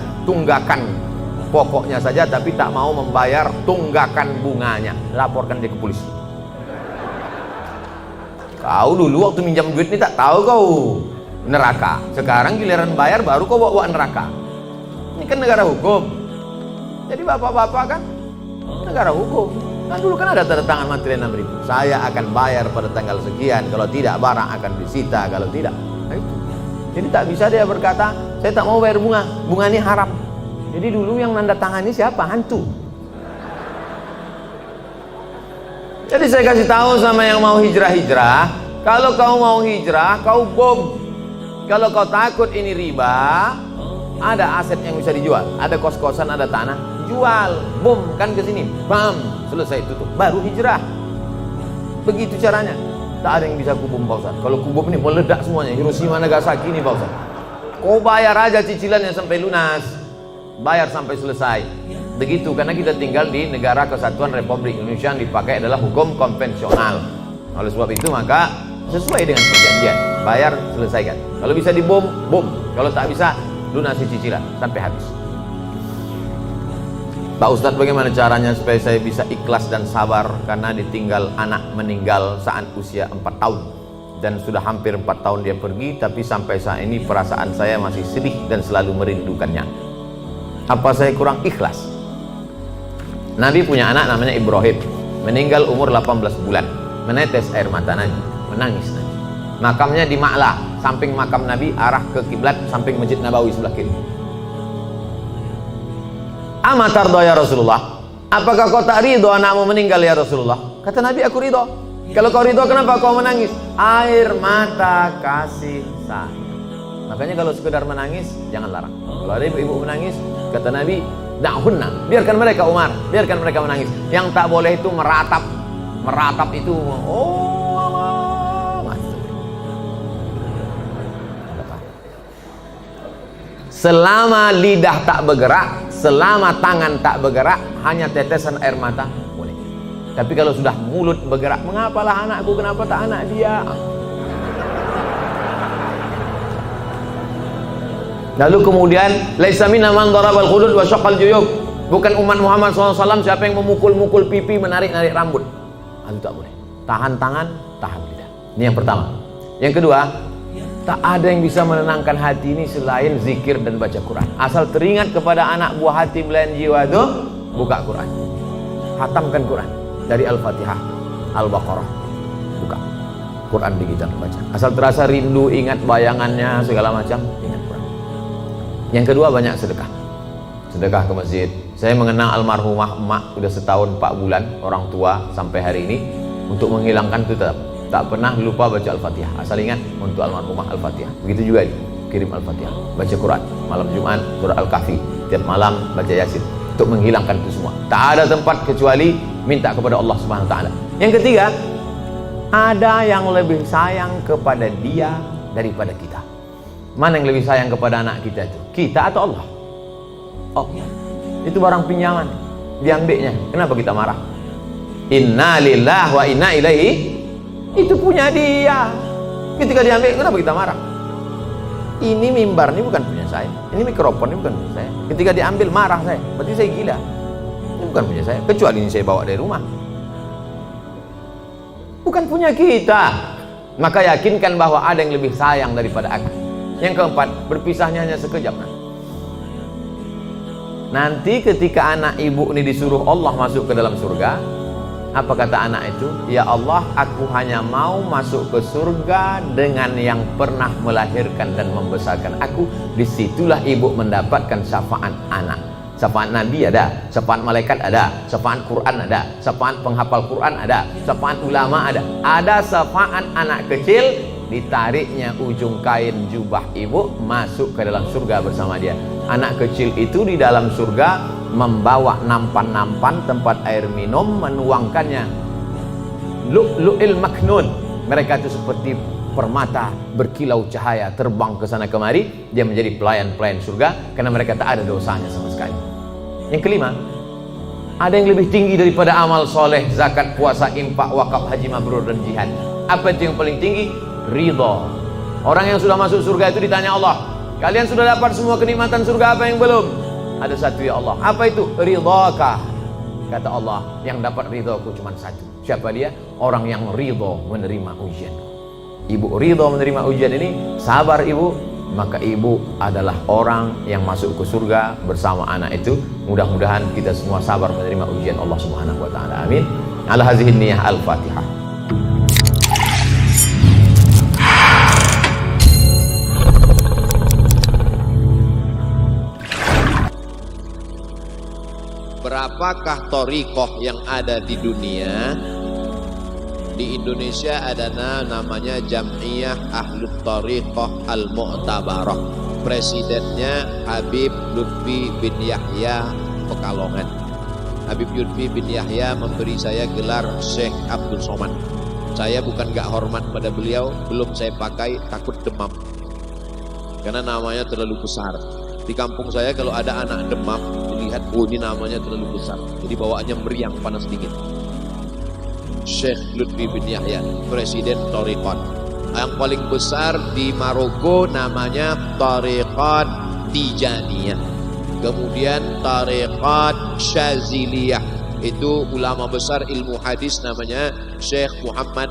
tapi tak mau membayar tunggakan bunganya? Laporkan dia ke polisi. Kau dulu waktu minjam duit ini tak tahu kau neraka, sekarang giliran bayar baru kau bawa neraka. Ini kan negara hukum. Jadi bapak-bapak kan negara hukum. Nah, dulu kan ada tanda tangan materi 6.000. Saya akan bayar pada tanggal sekian, kalau tidak barang akan disita, kalau tidak. Nah, itu. Jadi tak bisa dia berkata, saya tak mau bayar bunga, bunga ini haram. Jadi dulu yang nanda tangan ini siapa? Hantu. Jadi saya kasih tahu sama yang mau hijrah-hijrah, kalau kau mau hijrah, kau bom. Kalau kau takut ini riba, ada aset yang bisa dijual, ada kos-kosan, ada tanah, jual, bom kan ke sini, bam, selesai tutup, baru hijrah. Begitu caranya. Tak ada yang bisa kubom Pak Ustaz. Kalau kubom ini meledak semuanya, Hiroshima Nagasaki ini Pak Ustaz. Kau bayar aja cicilannya sampai lunas, bayar sampai selesai. Begitu, karena kita tinggal di negara kesatuan Republik Indonesia yang dipakai adalah hukum konvensional. Oleh sebab itu maka sesuai dengan perjanjian, bayar selesaikan. Kalau bisa dibom, bom. Kalau tak bisa, lunasi cicilan sampai habis. Pak Ustadz, bagaimana caranya supaya saya bisa ikhlas dan sabar karena ditinggal anak meninggal saat usia 4 tahun dan sudah hampir 4 tahun dia pergi, tapi sampai saat ini perasaan saya masih sedih dan selalu merindukannya. Apa saya kurang ikhlas? Nabi punya anak namanya Ibrahim, meninggal umur 18 bulan, menetes air mata Nabi, menangis Nabi. Makamnya di Ma'la, samping makam Nabi, arah ke kiblat, samping Masjid Nabawi sebelah kiri. Amatardo ya Rasulullah, apakah kau tak ridho anakmu meninggal ya Rasulullah? Kata Nabi, aku ridho. Kalau kau ridho, kenapa kau menangis? Air mata kasih sayang. Makanya kalau sekedar menangis, jangan larang. Kalau ada ibu-ibu menangis, kata Nabi, da'hunna, biarkan mereka Umar, biarkan mereka menangis. Yang tak boleh itu meratap. Meratap itu, oh Allah. Selama lidah tak bergerak, selama tangan tak bergerak, hanya tetesan air mata boleh. Tapi kalau sudah mulut bergerak, mengapalah anakku, kenapa tak anak dia? Lalu kemudian, laisa minna man darabal khudud wa syaqqal juyub. Bukan umat Muhammad SAW siapa yang memukul-mukul pipi, menarik-narik rambut. Itu tak boleh. Tahan tangan, tahan lidah. Ini yang pertama. Yang kedua, tak ada yang bisa menenangkan hati ini selain zikir dan baca Quran. Asal teringat kepada anak buah hati belayan jiwa itu, buka Quran, hatamkan Quran dari Al-Fatihah, Al-Baqarah, buka Quran digital baca. Asal terasa rindu, ingat bayangannya segala macam, ingat Quran. Yang kedua, banyak sedekah. Sedekah ke masjid. Saya mengenang almarhumah emak sudah setahun 4 bulan, orang tua sampai hari ini, untuk menghilangkan itu tak pernah lupa baca Al-Fatihah. Asal ingat untuk almarhumah Al-Fatihah. Begitu juga ini, kirim Al-Fatihah, baca Quran, malam Jumat surah Al-Kahfi, tiap malam baca Yasin, untuk menghilangkan itu semua. Tak ada tempat kecuali minta kepada Allah Subhanahu wa taala. Yang ketiga, ada yang lebih sayang kepada dia daripada kita. Mana yang lebih sayang kepada anak kita itu? Kita atau Allah? Oh, itu barang pinjaman, diambilnya. Kenapa kita marah? Inna lillahi wa inna ilaihi, itu punya dia. Ketika diambil, kenapa kita marah? Ini mimbar ini bukan punya saya, ini mikrofon ini bukan punya saya. Ketika diambil marah saya, berarti saya gila. Ini bukan punya saya, kecuali ini saya bawa dari rumah. Bukan punya kita. Maka yakinkan bahwa ada yang lebih sayang daripada aku. Yang keempat, berpisahnya hanya sekejap. Nanti ketika anak ibu ini disuruh Allah masuk ke dalam surga, apa kata anak itu? Ya Allah, aku hanya mau masuk ke surga dengan yang pernah melahirkan dan membesarkan aku. Disitulah ibu mendapatkan syafaat anak. Syafaat Nabi ada, syafaat malaikat ada, syafaat Quran ada, syafaat penghafal Quran ada, syafaat ulama ada. Ada syafaat anak kecil, ditariknya ujung kain jubah ibu masuk ke dalam surga bersama dia. Anak kecil itu di dalam surga membawa nampan-nampan tempat air minum, menuangkannya lu'lu'il maknun. Mereka itu seperti permata berkilau cahaya, terbang ke sana kemari. Dia menjadi pelayan-pelayan surga karena mereka tak ada dosanya sama sekali. Yang kelima, ada yang lebih tinggi daripada amal soleh, zakat, puasa, infak, wakaf, haji mabrur dan jihad. Apa itu yang paling tinggi? Ridha. Orang yang sudah masuk surga itu ditanya Allah, kalian sudah dapat semua kenikmatan surga, apa yang belum? Ada satu ya Allah. Apa itu? Ridhaka. Kata Allah, yang dapat ridhaku cuma satu. Siapa dia? Orang yang ridha menerima ujian. Ibu ridha menerima ujian ini, sabar ibu, maka ibu adalah orang yang masuk ke surga bersama anak itu. Mudah-mudahan kita semua sabar menerima ujian Allah Subhanahu wa taala. Amin. Ala hazihi niyah al-Fatihah. Berapakah thariqah yang ada di dunia? Di Indonesia ada namanya Jam'iyah Ahlut Thariqah Al-Mu'tabarah. Presidennya Habib Lutfi bin Yahya Pekalongan. Habib Lutfi bin Yahya memberi saya gelar Syekh Abdul Somad. Saya bukan gak hormat pada beliau, belum saya pakai, takut demam karena namanya terlalu besar. Di kampung saya kalau ada anak demam, dilihat, oh ini namanya terlalu besar, jadi bawaannya meriang, panas dingin. Syekh Lutfi bin Yahya, Presiden Thariqat. Yang paling besar di Maroko namanya Thariqat Tijaniyah. Kemudian Thariqat Syaziliyah. Itu ulama besar ilmu hadis namanya Syekh Muhammad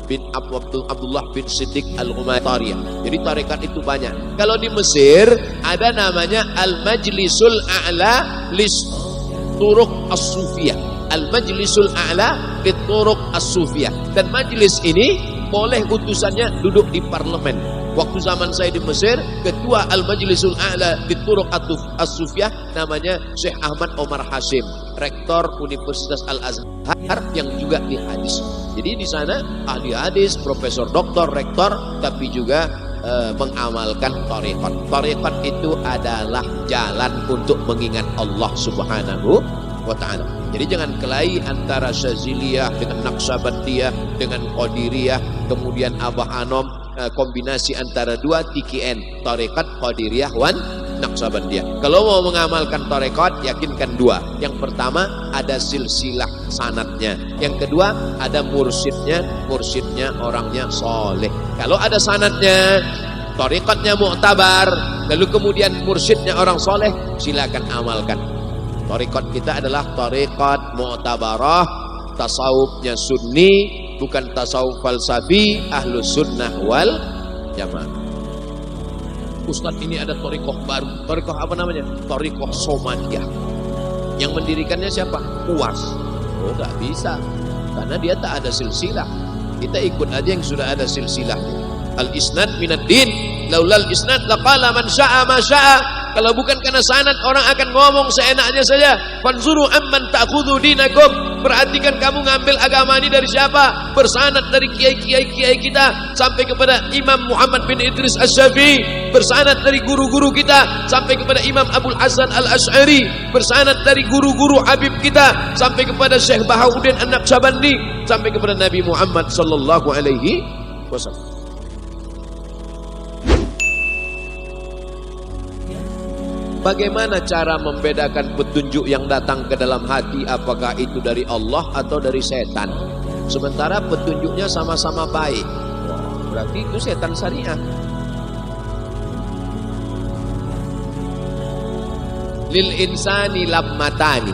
bin Abdullah bin Siddiq Al-Umaytariyah. Jadi tarekat itu banyak. Kalau di Mesir ada namanya Al-Majlisul A'la Lis-Turuq As-Sufiyah. Al-Majlisul A'la Lis-Turuq As-Sufiyah. Dan majlis ini boleh utusannya duduk di parlemen. Waktu zaman saya di Mesir, ketua Al-Majlisul A'la Lis-Turuq As-Sufiyah namanya Syekh Ahmad Omar Hashim, rektor Universitas Al-Azhar yang juga di hadis. Jadi di sana ahli hadis, profesor, doktor, rektor, tapi juga mengamalkan thariqat. Thariqat itu adalah jalan untuk mengingat Allah Subhanahu wa ta'ala. Jadi jangan kelahi antara Syaziliyah dengan Naqsabandiyah dengan Qadiriyah, kemudian Abah Anom, kombinasi antara dua TKN, thariqat Qadiriyah wan Naqsabandiyah. Kalau mau mengamalkan thariqat, yakinkan dua. Yang pertama ada silsilah sanadnya. Yang kedua ada mursyidnya, mursyidnya orangnya soleh. Kalau ada sanadnya, thariqatnya mu'tabar, lalu kemudian mursyidnya orang soleh, silakan amalkan. Thariqat kita adalah thariqat mu'tabarah, tasawufnya sunni, bukan tasawuf falsafi, ahlus sunnah wal jamaah. Ustadz, ini ada thariqah baru. Thariqah apa namanya? Thariqah Somadiyah. Yang mendirikannya siapa? Uwas. Oh, gak bisa, karena dia tak ada silsilah. Kita ikut aja yang sudah ada silsilahnya. Al-isnad minad din, laulal isnad laqala man sya'a ma sya'a. Kalau bukan karena sanad, orang akan ngomong seenaknya saja. Fanzuru amman ta'khudhu dinakum. Perhatikan kamu ngambil agama ini dari siapa? Bersanad dari kiai-kiai kita sampai kepada Imam Muhammad bin Idris Asy-Syafi'i, bersanad dari guru-guru kita sampai kepada Imam Abul Hasan Al-Asy'ari, bersanad dari guru-guru Habib kita sampai kepada Syekh Bahauddin An-Naqsyabandi, sampai kepada Nabi Muhammad sallallahu alaihi wasallam. Bagaimana cara membedakan petunjuk yang datang ke dalam hati, apakah itu dari Allah atau dari setan? Sementara petunjuknya sama-sama baik. Berarti itu setan syariah. Lil insani lammatani.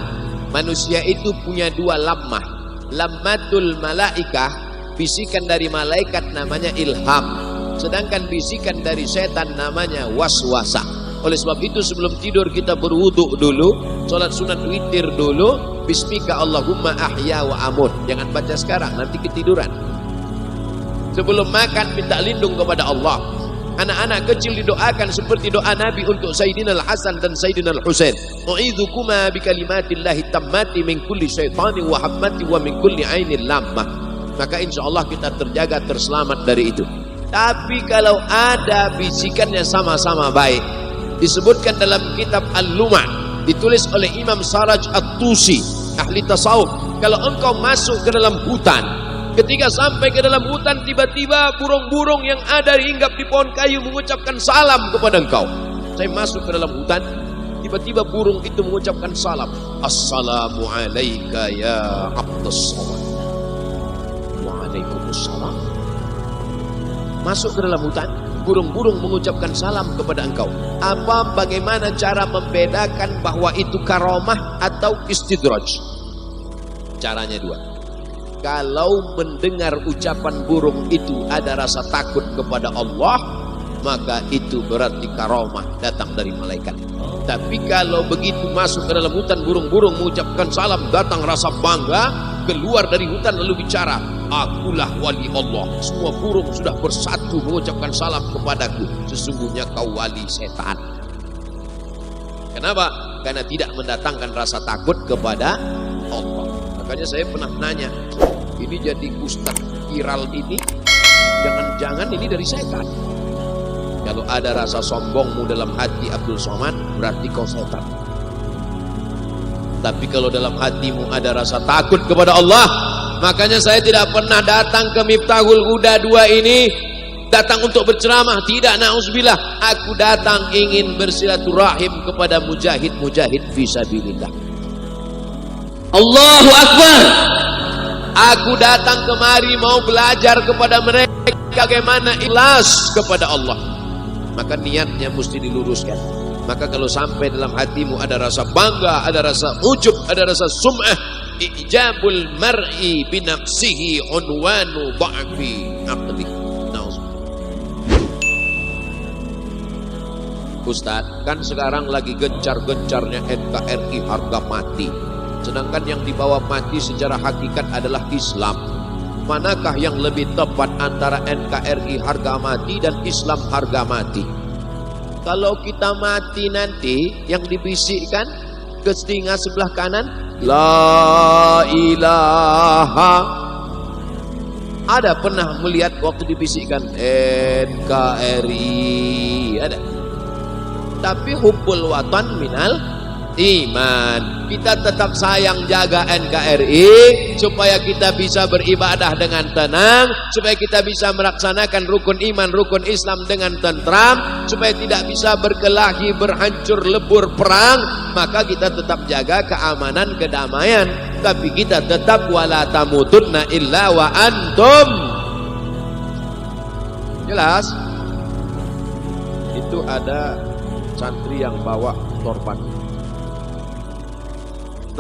Manusia itu punya dua lammah. Lammatul malaikah, bisikan dari malaikat namanya ilham. Sedangkan bisikan dari setan namanya waswasah. Oleh sebab itu sebelum tidur kita berwudu dulu, sholat sunat witir dulu, bismika Allahumma ahya wa amut. Jangan baca sekarang, nanti ketiduran. Sebelum makan minta lindung kepada Allah. Anak-anak kecil didoakan seperti doa Nabi untuk Sayyidina Al-Hasan dan Sayyidina Al-Husain. U'idzukuma bikalimatillahi tammati min kulli syaitani wa hammati wa min kulli ainin lammah. Maka insya Allah kita terjaga, terselamat dari itu. Tapi kalau ada bisikannya sama-sama baik, disebutkan dalam kitab Al-Lumah, ditulis oleh Imam Saraj At-Tusi, ahli tasawuf. Kalau engkau masuk ke dalam hutan, ketika sampai ke dalam hutan, tiba-tiba burung-burung yang ada hinggap di pohon kayu mengucapkan salam kepada engkau. Saya masuk ke dalam hutan, tiba-tiba burung itu mengucapkan salam, Assalamu alayka ya Abdus Somad. Waalaikumsalam. Masuk ke dalam hutan, burung-burung mengucapkan salam kepada engkau. Bagaimana cara membedakan bahwa itu karomah atau istidraj? Caranya dua. Kalau mendengar ucapan burung itu ada rasa takut kepada Allah, maka itu berarti karomah datang dari malaikat. Tapi kalau begitu masuk ke dalam hutan, burung-burung mengucapkan salam, datang rasa bangga, keluar dari hutan lalu bicara, akulah wali Allah. Semua burung sudah bersatu mengucapkan salam kepadaku. Sesungguhnya kau wali setan. Kenapa? Karena tidak mendatangkan rasa takut kepada Allah. Makanya saya pernah nanya, ini jadi ustadz viral ini, jangan-jangan ini dari setan. Kalau ada rasa sombongmu dalam hati Abdul Somad, berarti kau setan. Tapi kalau dalam hatimu ada rasa takut kepada Allah, makanya saya tidak pernah datang ke Miftahul Huda 2 ini datang untuk berceramah, tidak, na'udzubillah. Aku datang ingin bersilaturahim kepada mujahid-mujahid fisabilillah. Allahu Akbar. Aku datang kemari mau belajar kepada mereka bagaimana ikhlas kepada Allah. Maka niatnya mesti diluruskan. Maka kalau sampai dalam hatimu ada rasa bangga, ada rasa ujub, ada rasa sum'ah, ijabul mar'i binafsihi unwanu ba'fi aqli. Ustaz, kan sekarang lagi gencar-gencarnya NKRI harga mati. Sedangkan yang dibawa mati secara hakikat adalah Islam. Manakah yang lebih tepat antara NKRI harga mati dan Islam harga mati? Kalau kita mati nanti, yang dibisikkan ke telinga sebelah kanan, La ilaha. Ada pernah melihat waktu dibisikkan NKRI? Ada. Tapi hubbul watan minal iman. Kita tetap sayang jaga NKRI supaya kita bisa beribadah dengan tenang, supaya kita bisa melaksanakan rukun iman, rukun Islam dengan tentram, supaya tidak bisa berkelahi, berhancur lebur perang. Maka kita tetap jaga keamanan, kedamaian. Tapi kita tetap wala tamutunna illa wa antum. Jelas? Itu ada santri yang bawa torpan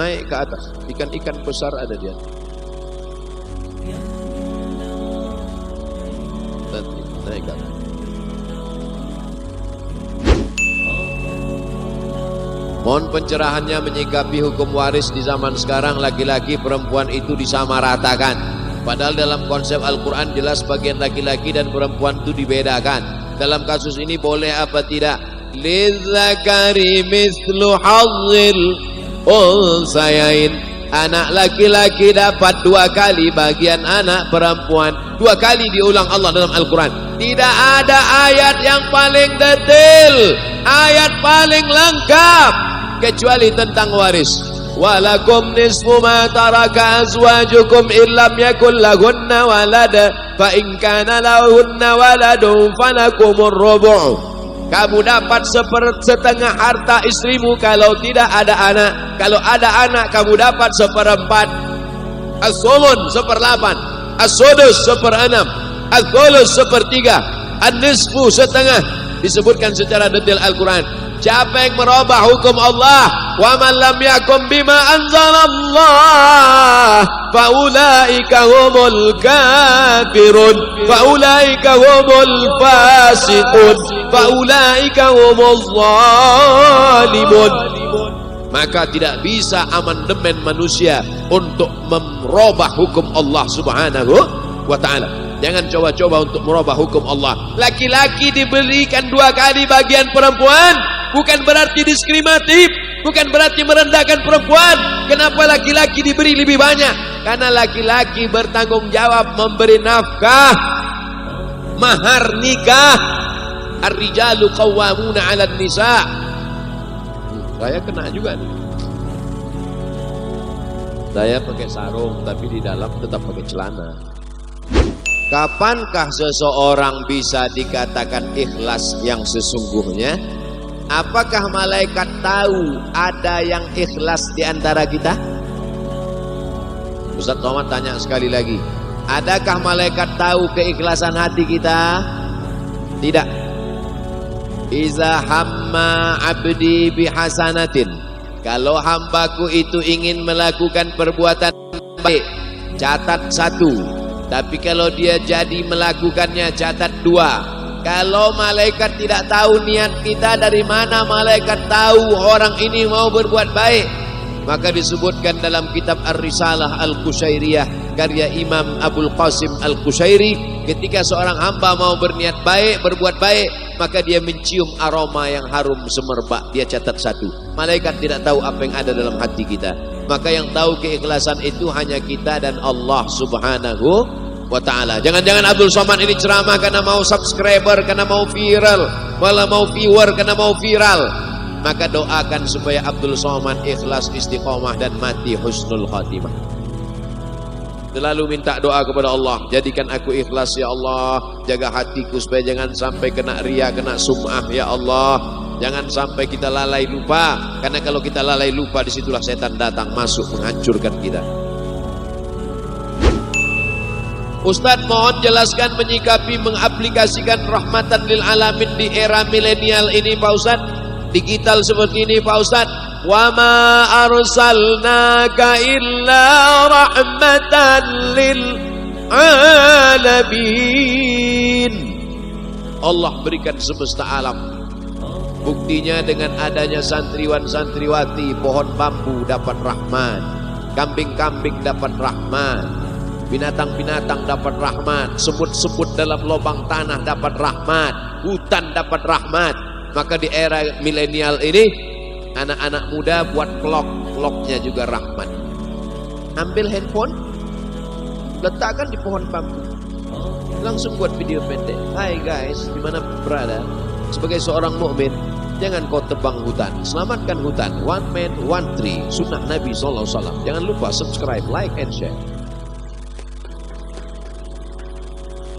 naik ke atas, ikan-ikan besar ada dia. Nanti naik ke atas. Mohon pencerahannya menyikapi hukum waris di zaman sekarang, laki-laki perempuan itu disamaratakan. Padahal dalam konsep Al-Quran jelas bagian laki-laki dan perempuan itu dibedakan. Dalam kasus ini boleh apa tidak? Lidzakari mislu hazzil unsayain. Anak laki-laki dapat 2 kali bagian anak perempuan. 2 kali diulang Allah dalam Al-Quran. Tidak ada ayat yang paling detail, ayat paling lengkap kecuali tentang waris. Walakum nisfu ma taraka azwajukum illam yakul lahunna walad fa in kana lahunna waladun falakumur rubu'. Kamu dapat setengah harta istrimu kalau tidak ada anak. Kalau ada anak kamu dapat 1/4. As-sumun 1/8. As-sudus 1/6. Al-thuluts 1/3. An-nisfu setengah. Disebutkan secara detail Al-Quran. Siapa yang merubah hukum Allah, wa man lam yakum bima anzalallah fa ulaika humul kafirun fa ulaika humul fasiqun fa ulaika humuz zalimun. Maka tidak bisa amandemen manusia untuk merubah hukum Allah Subhanahu wa ta'ala. Jangan coba-coba untuk merubah hukum Allah. Laki-laki diberikan 2 kali bagian perempuan, bukan berarti diskriminatif, bukan berarti merendahkan perempuan. Kenapa laki-laki diberi lebih banyak? Karena laki-laki bertanggung jawab memberi nafkah, mahar nikah. Ar-rijalu qawwamuna 'alan nisa. Saya kena juga nih. Saya pakai sarung tapi di dalam tetap pakai celana. Kapankah seseorang bisa dikatakan ikhlas yang sesungguhnya? Apakah malaikat tahu ada yang ikhlas di antara kita? Ustaz Somad tanya sekali lagi. Adakah malaikat tahu keikhlasan hati kita? Tidak. Iza hamma abdi bihasanatin, kalau hambaku itu ingin melakukan perbuatan baik, catat 1. Tapi kalau dia jadi melakukannya, catat 2. Kalau malaikat tidak tahu niat kita, dari mana malaikat tahu orang ini mau berbuat baik? Maka disebutkan dalam kitab Ar-Risalah Al-Qushairiyah karya Imam Abul Qasim Al-Qushairi, ketika seorang hamba mau berniat baik, berbuat baik, maka dia mencium aroma yang harum semerbak. Dia catat 1. Malaikat tidak tahu apa yang ada dalam hati kita. Maka yang tahu keikhlasan itu hanya kita dan Allah Subhanahu wa ta'ala. Jangan-jangan Abdul Somad ini ceramah karena mau subscriber, karena mau viral, malah mau viewer karena mau viral. Maka doakan supaya Abdul Somad ikhlas, istiqomah, dan mati husnul khatimah. Selalu minta doa kepada Allah, jadikan aku ikhlas ya Allah, jaga hatiku supaya jangan sampai kena ria, kena sum'ah ya Allah. Jangan sampai kita lalai lupa, karena kalau kita lalai lupa, disitulah setan datang masuk menghancurkan kita. Ustadz mohon jelaskan menyikapi mengaplikasikan rahmatan lil alamin di era milenial ini Pak Ustadz. Digital seperti ini Pak Ustadz. Wa ma arsalnaka illa rahmatan lil alamin. Allah berikan semesta alam. Buktinya dengan adanya santriwan-santriwati, pohon bambu dapat rahmat, kambing-kambing dapat rahmat, binatang-binatang dapat rahmat, semut-semut dalam lubang tanah dapat rahmat, hutan dapat rahmat. Maka di era milenial ini, anak-anak muda buat clocknya juga rahmat. Ambil handphone, letakkan di pohon bambu, langsung buat video pendek. Hai guys, dimana berada? Sebagai seorang mukmin, jangan kau tebang hutan, selamatkan hutan. One man, one tree, sunnah Nabi SAW. Jangan lupa subscribe, like, and share.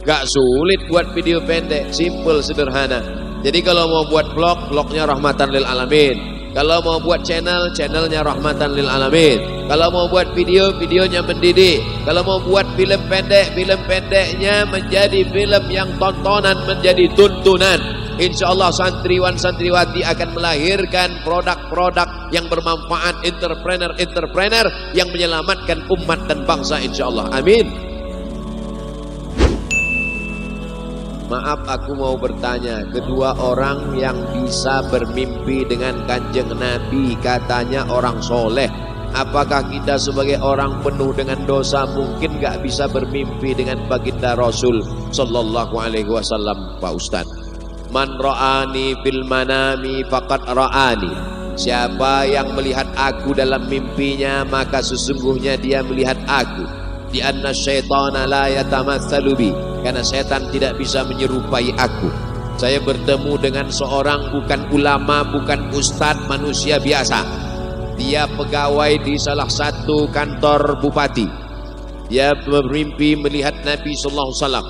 Gak sulit buat video pendek, simple, sederhana. Jadi kalau mau buat vlognya rahmatan lil alamin. Kalau mau buat channelnya rahmatan lil alamin. Kalau mau buat videonya mendidik. Kalau mau buat film pendeknya menjadi film yang tontonan, menjadi tuntunan. Insya Allah santriwan-santriwati akan melahirkan produk-produk yang bermanfaat, entrepreneur yang menyelamatkan umat dan bangsa insya Allah. Amin. Maaf, aku mau bertanya, kedua orang yang bisa bermimpi dengan kanjeng Nabi katanya orang soleh. Apakah kita sebagai orang penuh dengan dosa mungkin gak bisa bermimpi dengan baginda Rasul Sallallahu Alaihi Wasallam Pak Ustaz? Man ra'ani fil manami faqad ra'ani. Siapa yang melihat aku dalam mimpinya, maka sesungguhnya dia melihat aku. Di anna syaitana la yatamatsalu bi, karena setan tidak bisa menyerupai aku. Saya bertemu dengan seorang bukan ulama, bukan ustadz, manusia biasa. Dia pegawai di salah satu kantor bupati. Dia bermimpi melihat Nabi sallallahu alaihi wasallam.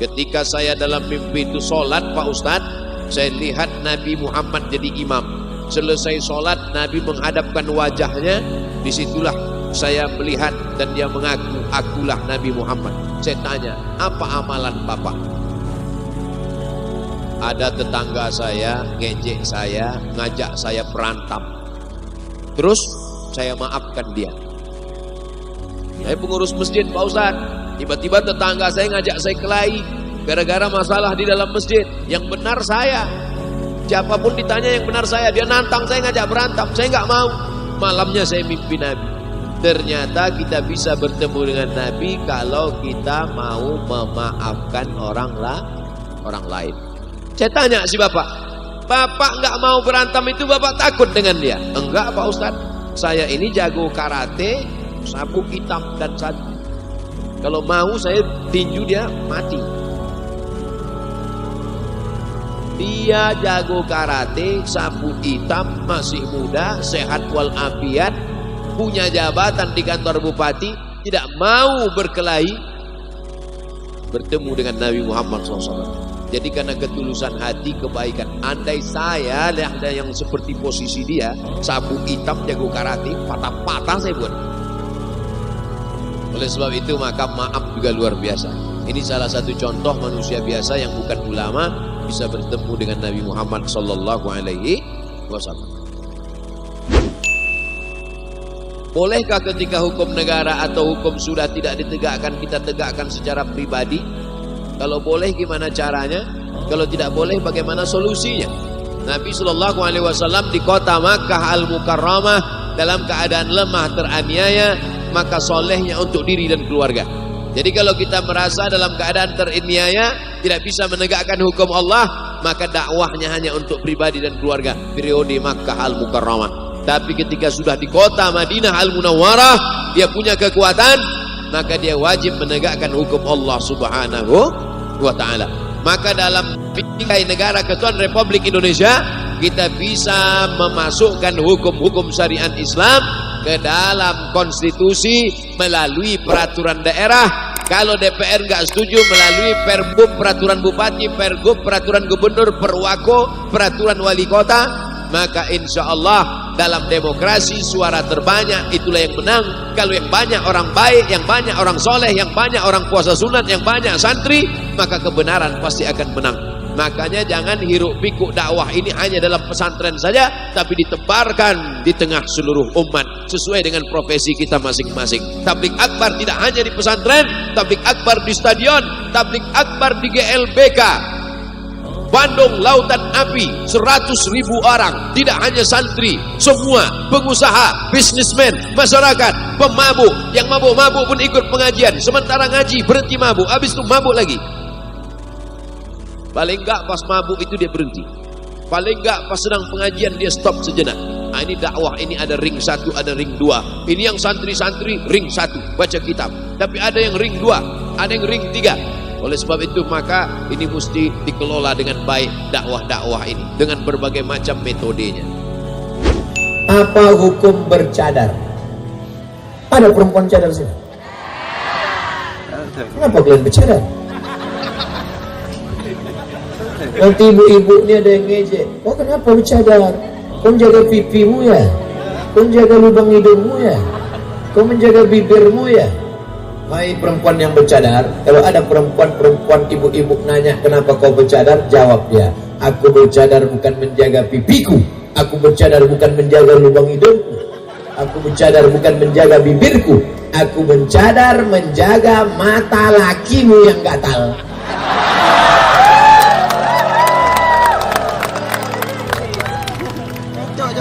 Ketika saya dalam mimpi itu sholat Pak Ustadz, saya lihat Nabi Muhammad jadi imam. Selesai sholat, Nabi menghadapkan wajahnya, disitulah saya melihat dan dia mengaku, akulah Nabi Muhammad. Saya tanya, apa amalan Bapak? Ada tetangga saya ngejek saya, ngajak saya berantem. Terus saya maafkan dia. Saya pengurus masjid Pak Ustaz. Tiba-tiba tetangga saya ngajak saya kelahi gara-gara masalah di dalam masjid. Yang benar saya. Siapapun ditanya yang benar saya. Dia nantang saya ngajak berantem. Saya nggak mau. Malamnya saya mimpi Nabi. Ternyata kita bisa bertemu dengan Nabi kalau kita mau memaafkan orang lain. Saya tanya si bapak, bapak nggak mau berantem itu bapak takut dengan dia? Enggak Pak Ustadz, saya ini jago karate, sabuk hitam dan satu. Kalau mau saya tinju dia mati. Dia jago karate, sabuk hitam, masih muda, sehat walafiat, punya jabatan di kantor bupati, tidak mau berkelahi, bertemu dengan Nabi Muhammad SAW. Jadi karena ketulusan hati, kebaikan. Andai saya ada yang seperti posisi dia, sabuk hitam, jago karate, patah-patah saya buat. Oleh sebab itu maka maaf juga luar biasa. Ini salah satu contoh manusia biasa yang bukan ulama bisa bertemu dengan Nabi Muhammad sallallahu alaihi wasallam. Bolehkah ketika hukum negara atau hukum sudah tidak ditegakkan, kita tegakkan secara pribadi? Kalau boleh gimana caranya? Kalau tidak boleh bagaimana solusinya? Nabi sallallahu alaihi wasallam di kota Makkah Al-Mukarramah dalam keadaan lemah teraniaya, maka solehnya untuk diri dan keluarga. Jadi kalau kita merasa dalam keadaan teraniaya tidak bisa menegakkan hukum Allah, maka dakwahnya hanya untuk pribadi dan keluarga. Periode Makkah Al-Mukarramah. Tapi ketika sudah di kota Madinah Al-Munawwarah, dia punya kekuatan, maka dia wajib menegakkan hukum Allah Subhanahu wa ta'ala. Maka dalam bingkai negara Kesatuan Republik Indonesia, kita bisa memasukkan hukum-hukum syariat Islam ke dalam konstitusi melalui peraturan daerah. Kalau DPR nggak setuju, melalui Perbub, peraturan bupati, Pergub, peraturan gubernur, Perwako, peraturan wali kota. Maka insya Allah dalam demokrasi suara terbanyak itulah yang menang. Kalau yang banyak orang baik, yang banyak orang soleh, yang banyak orang puasa sunat, yang banyak santri, maka kebenaran pasti akan menang. Makanya jangan hiruk pikuk dakwah ini hanya dalam pesantren saja, tapi ditebarkan di tengah seluruh umat sesuai dengan profesi kita masing-masing. Tablik akbar tidak hanya di pesantren, tablik akbar di stadion, tablik akbar di GLBK Bandung Lautan Api, 100.000 orang, tidak hanya santri, semua pengusaha, bisnismen, masyarakat, pemabuk, yang mabuk-mabuk pun ikut pengajian, sementara ngaji berhenti mabuk, habis itu mabuk lagi. Paling enggak pas mabuk itu dia berhenti, paling enggak pas sedang pengajian dia stop sejenak. Nah, ini dakwah, ini ada ring 1, ada ring 2. Ini yang santri-santri ring 1 baca kitab, tapi ada yang ring 2, ada yang ring 3. Oleh sebab itu maka ini mesti dikelola dengan baik dakwah-dakwah ini dengan berbagai macam metodenya. Apa hukum bercadar? Ada perempuan cadar sini? Kenapa kalian bercadar? Nanti ibu-ibu ini ada yang ngejek. Oh, kenapa bercadar? Kau menjaga pipimu ya? Kau menjaga lubang hidungmu ya? Kau menjaga bibirmu ya? Hai perempuan yang bercadar, kalau ada perempuan ibu-ibu nanya kenapa kau bercadar, jawab ya, aku bercadar bukan menjaga pipiku, aku bercadar bukan menjaga lubang hidungku, aku bercadar bukan menjaga bibirku, aku bercadar menjaga mata lakimu yang gatal.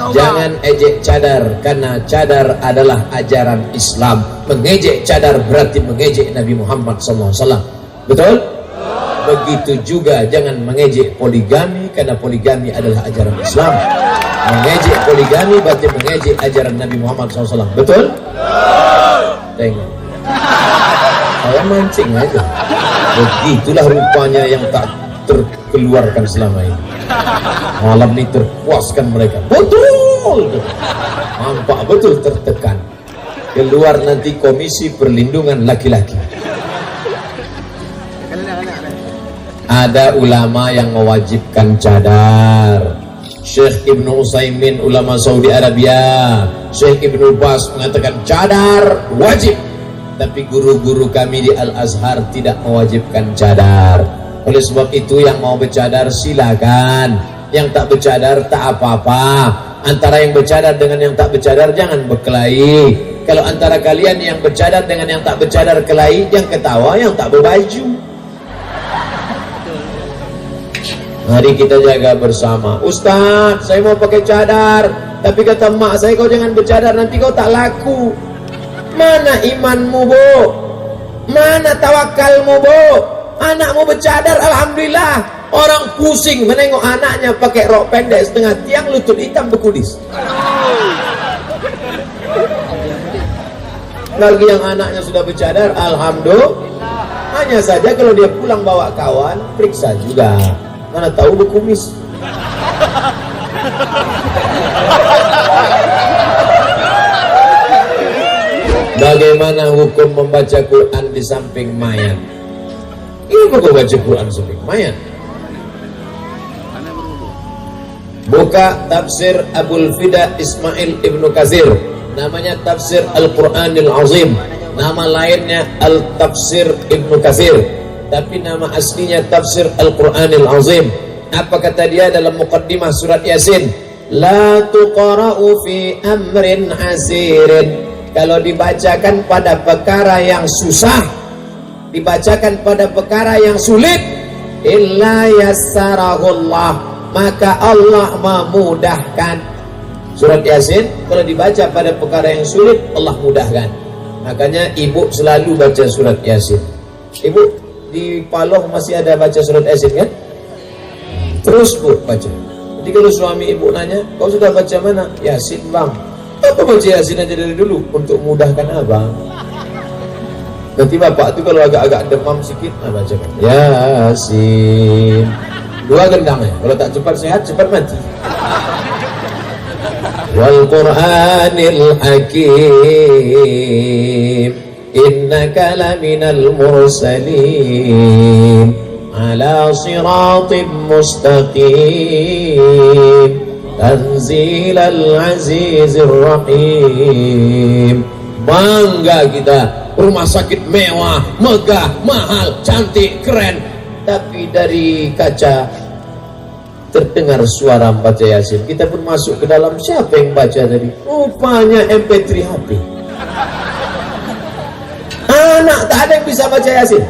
Jangan ejek cadar, karena cadar adalah ajaran Islam. Mengejek cadar berarti mengejek Nabi Muhammad SAW. Betul? Begitu juga jangan mengejek poligami, karena poligami adalah ajaran Islam. Mengejek poligami berarti mengejek ajaran Nabi Muhammad SAW. Betul? Tengok, saya mancing aja. Begitulah rupanya yang tak terkeluarkan selama ini. Malam ini terpuaskan mereka. Betul, nampak betul tertekan. Keluar nanti Komisi Perlindungan Laki-laki. Ada ulama yang mewajibkan cadar. Syekh Ibnu Utsaimin, ulama Saudi Arabia, Syekh Ibnu Bas mengatakan cadar wajib. Tapi guru-guru kami di Al-Azhar tidak mewajibkan cadar. Oleh sebab itu yang mau bercadar silakan, yang tak bercadar tak apa-apa. Antara yang bercadar dengan yang tak bercadar jangan berkelahi. Kalau antara kalian yang bercadar dengan yang tak bercadar kelahi, yang ketawa yang tak berbaju. Mari kita jaga bersama. Ustaz, saya mau pakai cadar, tapi kata mak saya kau jangan bercadar, nanti kau tak laku. Mana imanmu, Bu? Mana tawakalmu, Bu? Anakmu bercadar, alhamdulillah. Orang pusing menengok anaknya pakai rok pendek setengah tiang, lutut hitam berkudis. Bagi yang anaknya sudah bercadar, alhamdulillah. Hanya saja kalau dia pulang bawa kawan, periksa juga. Mana tahu berkumis. Bagaimana hukum membaca Quran di samping mayat? Ini kok baca Quran samping mayat? Buka tafsir Abul Fida Ismail Ibnu Katsir, namanya tafsir Al-Quranil Azim, Nama lainnya Al-Tafsir Ibnu Katsir, tapi nama aslinya Tafsir Al-Qur'anil Azim. Apa kata dia dalam muqaddimah surat Yasin? La tuqra'u fi amrin asirin. Kalau dibacakan pada perkara yang susah, dibacakan pada perkara yang sulit, illa yassarahullah, maka Allah memudahkan. Surat Yasin kalau dibaca pada perkara yang sulit, Allah mudahkan. Makanya ibu selalu baca surat Yasin. Ibu di Paloh masih ada baca surat Yasin kan? Terus bu baca. Jadi kalau suami ibu nanya, kau sudah baca mana? Yasin bang. Apa baca Yasin aja dari dulu untuk mudahkan abang. Nanti bapak itu kalau agak-agak demam sedikit, baca Yasin. 2 gendang ya. Kalau tak cepat sehat, cepat mati. Wal Qur'anil Hakim, innaka laminal mursalin ala siratim mustaqim tanzilal azizir rahim. Bangga kita, rumah sakit mewah, megah, mahal, cantik, keren, tapi dari kaca terdengar suara baca Yasin. Kita pun masuk ke dalam, siapa yang baca tadi? Rupanya MP3 HP. Anak tak ada yang bisa baca Yasin.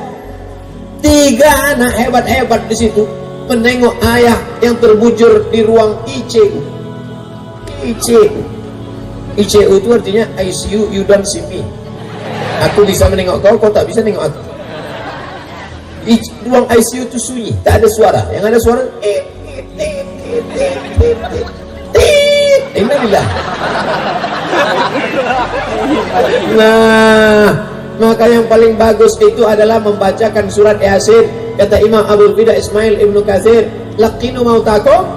3 anak hebat-hebat di situ menengok ayah yang terbujur di ruang ICU. ICU itu artinya ICU, you don't see me. Aku bisa menengok kau, kau tak bisa menengok aku. Ruang ICU itu sunyi, tak ada suara. Yang ada suara Innalillah. Nah, maka yang paling bagus itu adalah membacakan surat Yasin. Kata Imam Abdul Fida Ismail Ibnu Katsir, laqinu mautakum,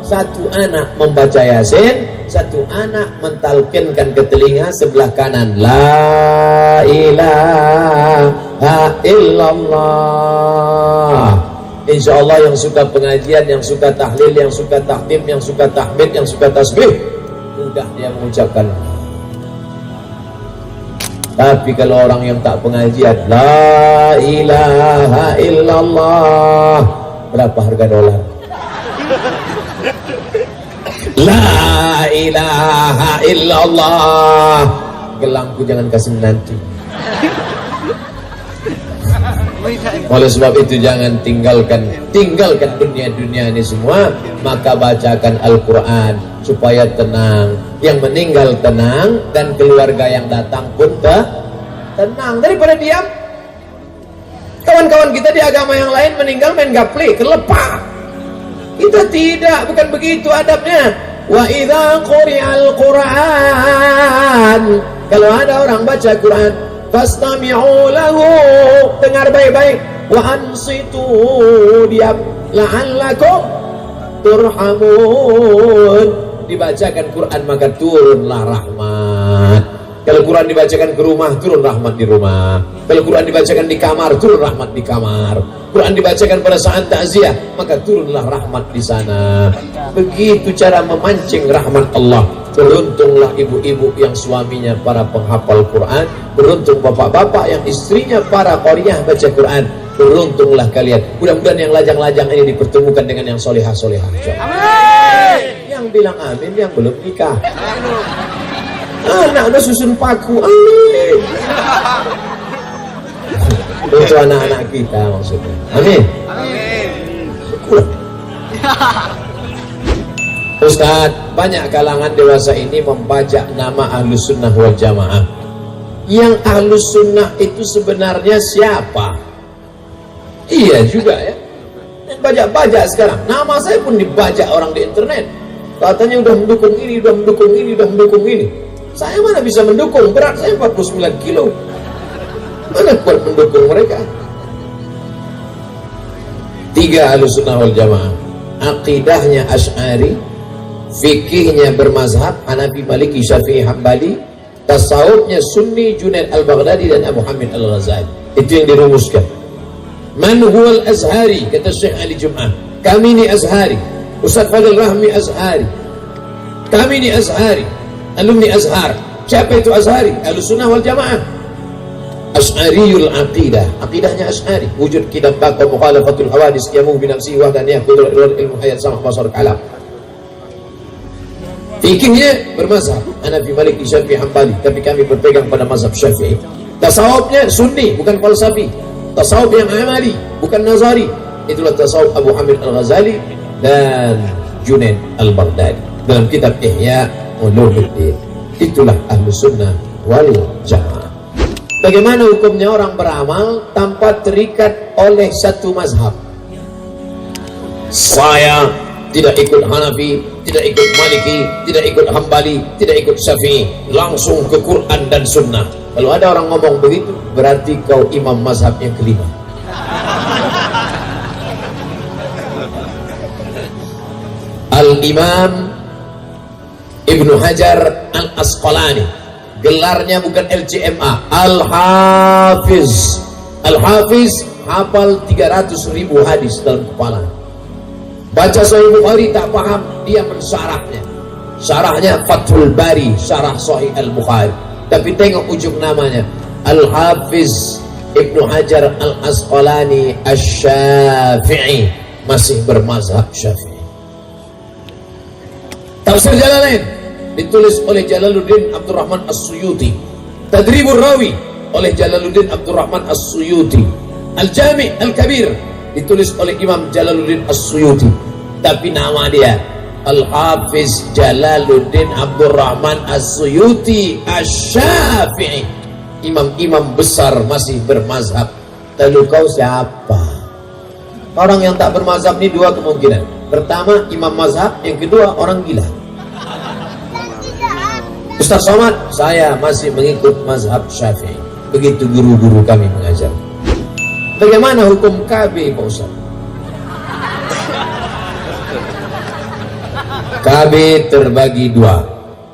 1 anak membaca Yasin, 1 anak mentalkinkan ke telinga sebelah kanan, la ilaha illallah. Insya Allah yang suka pengajian, yang suka tahlil, yang suka tahtim, yang suka tahmid, yang suka tasbih, mudah dia mengucapkan. Tapi kalau orang yang tak pengajian, la ilaha illallah, berapa harga dolar? La ilaha illallah, gelangku jangan kasih menantu. Oleh sebab itu jangan tinggalkan dunia ini semua, maka bacakan Al-Quran supaya tenang, yang meninggal tenang dan keluarga yang datang pun tenang. Daripada diam, kawan-kawan kita di agama yang lain meninggal main gaple, kelepah. Kita tidak, bukan begitu adabnya. Wa idza quri'al Quran, kalau ada orang baca Quran, fastami'u lahu, dengar baik-baik, wa ansitu, diam, la'allakum turhamun. Dibacakan Quran maka turunlah rahmat. Kalau Quran dibacakan ke rumah, turun rahmat di rumah. Kalau Quran dibacakan di kamar, turun rahmat di kamar. Quran dibacakan pada saat takziah, maka turunlah rahmat di sana. Begitu cara memancing rahmat Allah. Beruntunglah ibu-ibu yang suaminya para penghafal Quran. Beruntung bapak-bapak yang istrinya para qariah baca Quran. Beruntunglah kalian. Mudah-mudahan yang lajang-lajang ini dipertemukan dengan yang solehah-solehah. Amin. Yang bilang amin, yang belum nikah. Anak susun paku, amin. Itu anak-anak kita maksudnya. Amin. Ustaz, banyak kalangan dewasa ini membaca nama Ahlus Sunnah wal Jamaah. Yang Ahlus Sunnah itu sebenarnya siapa? Iya juga ya. Bajak-bajak sekarang. Nama saya pun dibajak orang di internet. Katanya udah mendukung ini, udah mendukung ini, udah mendukung ini. Saya mana bisa mendukung, berat saya 49 kilo. Mana kuat mendukung mereka? 3 Ahlus Sunnah wal Jamaah. Aqidahnya Asy'ari, fikihnya bermazhab Hanafi, Maliki, Syafi'i, Hambali, tasawufnya Sunni, Junaid al-Baghdadi dan Abu Hamid al-Ghazali. Itu yang dirumuskan. Man huwal Azhari, kata Syekh Ali Jum'ah. Kami ini Azhari. Ustaz Fadil Rahmi Azhari. Kami ini Azhari, alumni Azhar. Siapa itu Azhari? Ahlus Sunnah wal Jamaah. Asy'ariyul aqidah, akidahnya Asy'ari, wujud kidam baqa mukhalafatul hawadis yamu bi nafsi wa daniyah qudrat ilmu hayat sama basar kalam. Fikihnya bermazhab Hanafi, Maliki, Syafi'i, Hambali, tapi kami berpegang pada mazhab Syafi'i. Tasawufnya Sunni, bukan falsafi. Tasawuf yang amali, bukan nazari. Itulah tasawuf Abu Hamid Al-Ghazali dan Junaid Al-Baghdadi dalam kitab Ihya Ulumuddin. Itulah Ahlus Sunnah wal Jamaah. Bagaimana hukumnya orang beramal tanpa terikat oleh satu mazhab? Saya tidak ikut Hanafi, tidak ikut Maliki, tidak ikut Hambali, tidak ikut Syafi'i, langsung ke Quran dan Sunnah. Kalau ada orang ngomong begitu, berarti kau imam mazhab yang kelima. Al-Imam Ibnu Hajar Al-Asqalani, gelarnya bukan LCMA, Al-Hafiz. Al-Hafiz hafal 300.000 hadis dalam kepala. Baca Sahih Bukhari tak paham, dia mensyarahnya. Syarahnya Fathul Bari, syarah Sahih Al-Bukhari. Tapi tengok ujung namanya, Al-Hafiz Ibnu Hajar Al-Asqalani Asy-Syafi'i, masih bermazhab Syafi'i. Tafsir Jalalain ditulis oleh Jalaluddin Abdurrahman As-Suyuti. Tadribur Rawi oleh Jalaluddin Abdurrahman As-Suyuti. Al-Jami' Al-Kabir ditulis oleh Imam Jalaluddin As-Suyuti. Tapi nama dia Al-Hafiz Jalaluddin Abdurrahman As-Suyuti Asy-Syafi'i. Imam-imam besar masih bermazhab. Lalu kau siapa? Orang yang tak bermazhab ini dua kemungkinan. Pertama, imam mazhab. Yang kedua, orang gila. Ustaz Somad, saya masih mengikut mazhab Syafi'i. Begitu guru-guru kami mengajar. Bagaimana hukum KB, Pak Ustaz? KB terbagi dua.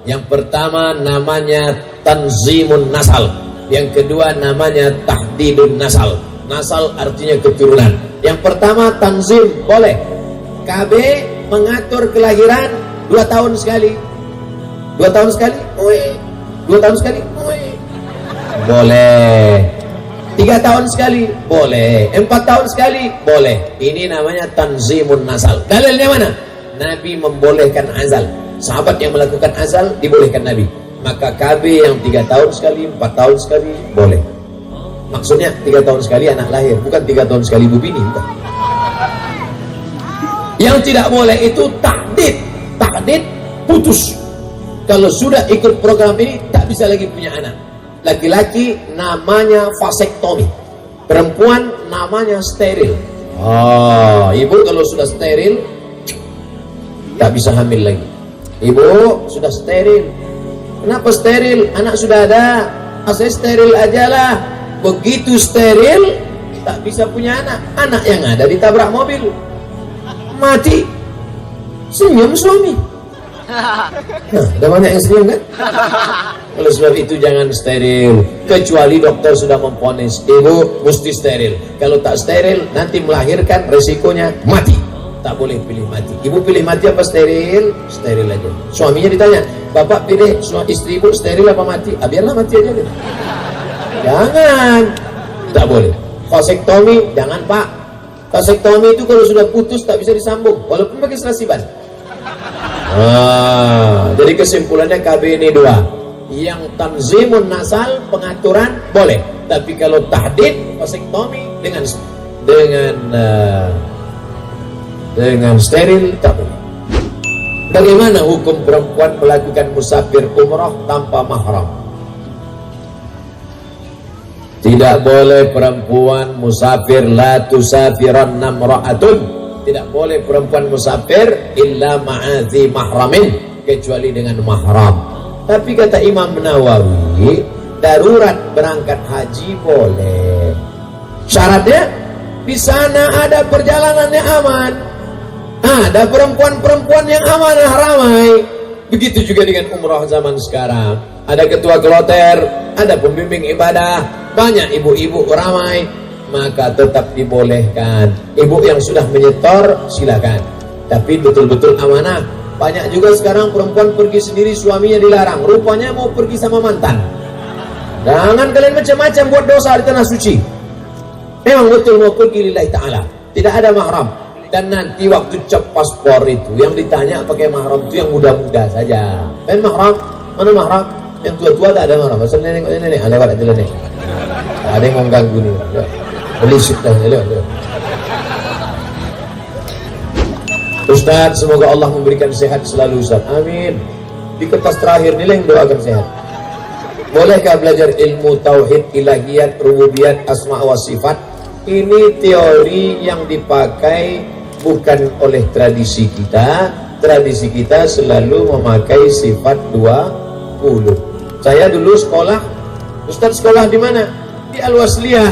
Yang pertama namanya Tanzimun Nasal. Yang kedua namanya Tahdidun Nasal. Nasal artinya keturunan. Yang pertama tanzim, boleh. KB mengatur kelahiran 2 tahun sekali. 2 tahun sekali? 2 tahun sekali? Boleh. 3 tahun sekali? Boleh. 4 tahun sekali? Boleh. Ini namanya tanzimun nasal. Dalilnya mana? Nabi membolehkan azal. Sahabat yang melakukan azal dibolehkan Nabi. Maka KB yang 3 tahun sekali, 4 tahun sekali, boleh. Maksudnya 3 tahun sekali anak lahir, bukan 3 tahun sekali ibu bini, bukan. Yang tidak boleh itu takdid. Takdid putus. Kalau sudah ikut program ini tak bisa lagi punya anak. Laki-laki namanya vasektomi, perempuan namanya steril. Ibu kalau sudah steril tak bisa hamil lagi. Ibu sudah steril. Kenapa steril? Anak sudah ada. Saya steril ajalah. Begitu steril tak bisa punya anak. Anak yang ada ditabrak mobil, mati. Senyum suami. Nah, ada banyak yang senyum kan? Oleh sebab itu jangan steril. Kecuali dokter sudah memvonis ibu mesti steril. Kalau tak steril nanti melahirkan resikonya mati. Tak boleh pilih mati. Ibu pilih mati apa steril? Steril aja. Suaminya ditanya, bapak pilih istri ibu steril apa mati? Biarlah mati aja deh. Jangan. Tak boleh. Vasektomi jangan, Pak. Vasektomi itu kalau sudah putus tak bisa disambung walaupun pakai selasiban. Jadi kesimpulannya KB ini dua. Yang tanzimun nasal, pengaturan boleh, tapi kalau tahdid vasektomi dengan steril tak boleh. Bagaimana hukum perempuan melakukan musafir umrah tanpa mahram? Tidak boleh perempuan musafir, la tusafiran namra'atun. Tidak boleh perempuan musafir illa ma'adhi mahramin, kecuali dengan mahram. Tapi kata Imam Nawawi, darurat berangkat haji boleh. Syaratnya di sana ada perjalanannya aman, ada perempuan-perempuan yang amanah ramai. Begitu juga dengan umrah zaman sekarang. Ada ketua kloter, ada pembimbing ibadah, banyak ibu-ibu ramai, maka tetap dibolehkan. Ibu yang sudah menyetor silakan, tapi betul-betul amanah. Banyak juga sekarang perempuan pergi sendiri, suaminya dilarang, rupanya mau pergi sama mantan. Jangan kalian macam-macam buat dosa di tanah suci. Memang betul mau pergi lillahi ta'ala, tidak ada mahram. Dan nanti waktu cap paspor itu yang ditanya pakai mahram itu yang muda-muda saja. Kan mahram? Mana mahram? Yang tua-tua tak ada mahram. Pasal nenek lewat aja nenek. Ada yang mau ganggu nih. Belisik dah. Ustaz, semoga Allah memberikan sehat selalu Ustaz. Amin. Di kertas terakhir nilai yang doakan sehat. Bolehkah belajar ilmu tauhid, ilahiyat, rububiyat, asma wa sifat? Ini teori yang dipakai bukan oleh tradisi kita. Tradisi kita selalu memakai sifat 20. Saya dulu sekolah, Ustaz sekolah di mana? Di Al-Wasliyah.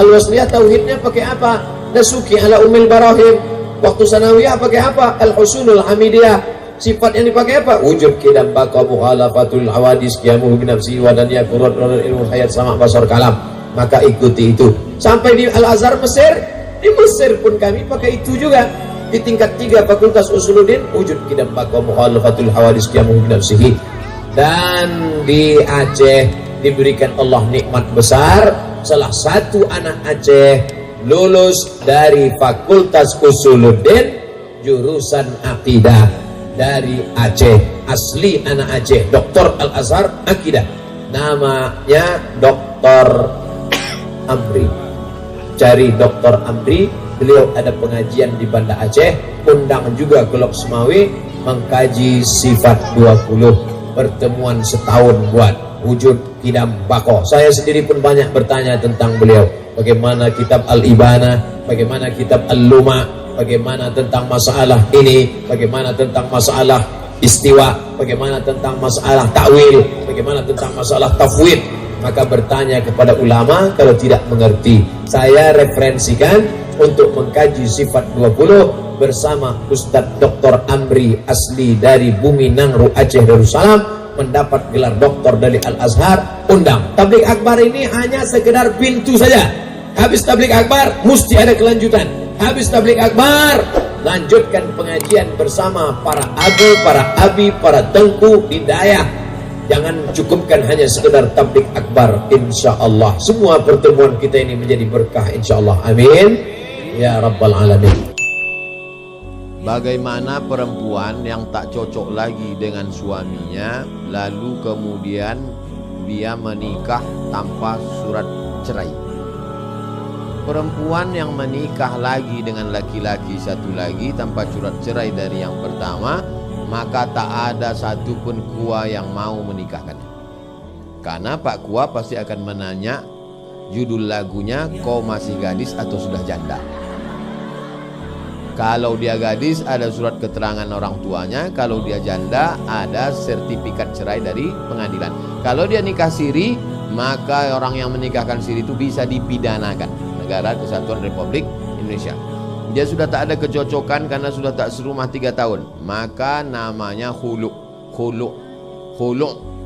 Al-Wasliyah tauhidnya pakai apa? Nasuki ala umil barahim. Waktu sanawiyah pakai apa? Al-Husunul Hamidiyah. Sifat yang dipakai apa? Wujud kidam baqa mukhalafatul hawadis qiyamuhu binafsi wa dan yakurat ilmu hayat sama basar kalam. Maka ikuti itu. Sampai di Al-Azhar Mesir, di Mesir pun kami pakai itu juga. Di tingkat 3 Fakultas Usuluddin, wujud kidam baqa mukhalafatul hawadis qiyamuhu binafsihi. Dan di Aceh diberikan Allah nikmat besar. Salah satu anak Aceh lulus dari Fakultas Usuluddin jurusan akidah dari Aceh, asli anak Aceh, Dr. Al-Azhar Akidah, namanya Dr. Amri. Cari Dr. Amri, beliau ada pengajian di Banda Aceh, undang juga ke Lok Semawi, mengkaji sifat 20, pertemuan setahun buat wujud kidam bako. Saya sendiri pun banyak bertanya tentang beliau, bagaimana kitab Al-Ibanah, bagaimana kitab Al-Luma, bagaimana tentang masalah ini, bagaimana tentang masalah istiwa, bagaimana tentang masalah ta'wil, bagaimana tentang masalah tafwid. Maka bertanya kepada ulama, kalau tidak mengerti, saya referensikan untuk mengkaji sifat 20 bersama Ustadz Dr. Amri, asli dari Bumi Nangru Aceh Darussalam, mendapat gelar doktor dari Al-Azhar. Undang. Tabligh akbar ini hanya sekedar pintu saja. Habis tabligh akbar mesti ada kelanjutan. Habis tabligh akbar, lanjutkan pengajian bersama para abu, para abi, para tengku di daya. Jangan cukupkan hanya sekedar tabligh akbar. Insya Allah semua pertemuan kita ini menjadi berkah insya Allah. Amin ya rabbal alamin. Bagaimana perempuan yang tak cocok lagi dengan suaminya, lalu kemudian dia menikah tanpa surat cerai? Perempuan yang menikah lagi dengan laki-laki satu lagi tanpa surat cerai dari yang pertama, maka tak ada satupun kua yang mau menikahkannya. Karena Pak Kua pasti akan menanya judul lagunya, kau masih gadis atau sudah janda? Kalau dia gadis ada surat keterangan orang tuanya, kalau dia janda ada sertifikat cerai dari pengadilan. Kalau dia nikah siri, maka orang yang menikahkan siri itu bisa dipidanakan. Negara Kesatuan Republik Indonesia. Dia sudah tak ada kecocokan karena sudah tak serumah 3 tahun, maka namanya khulu.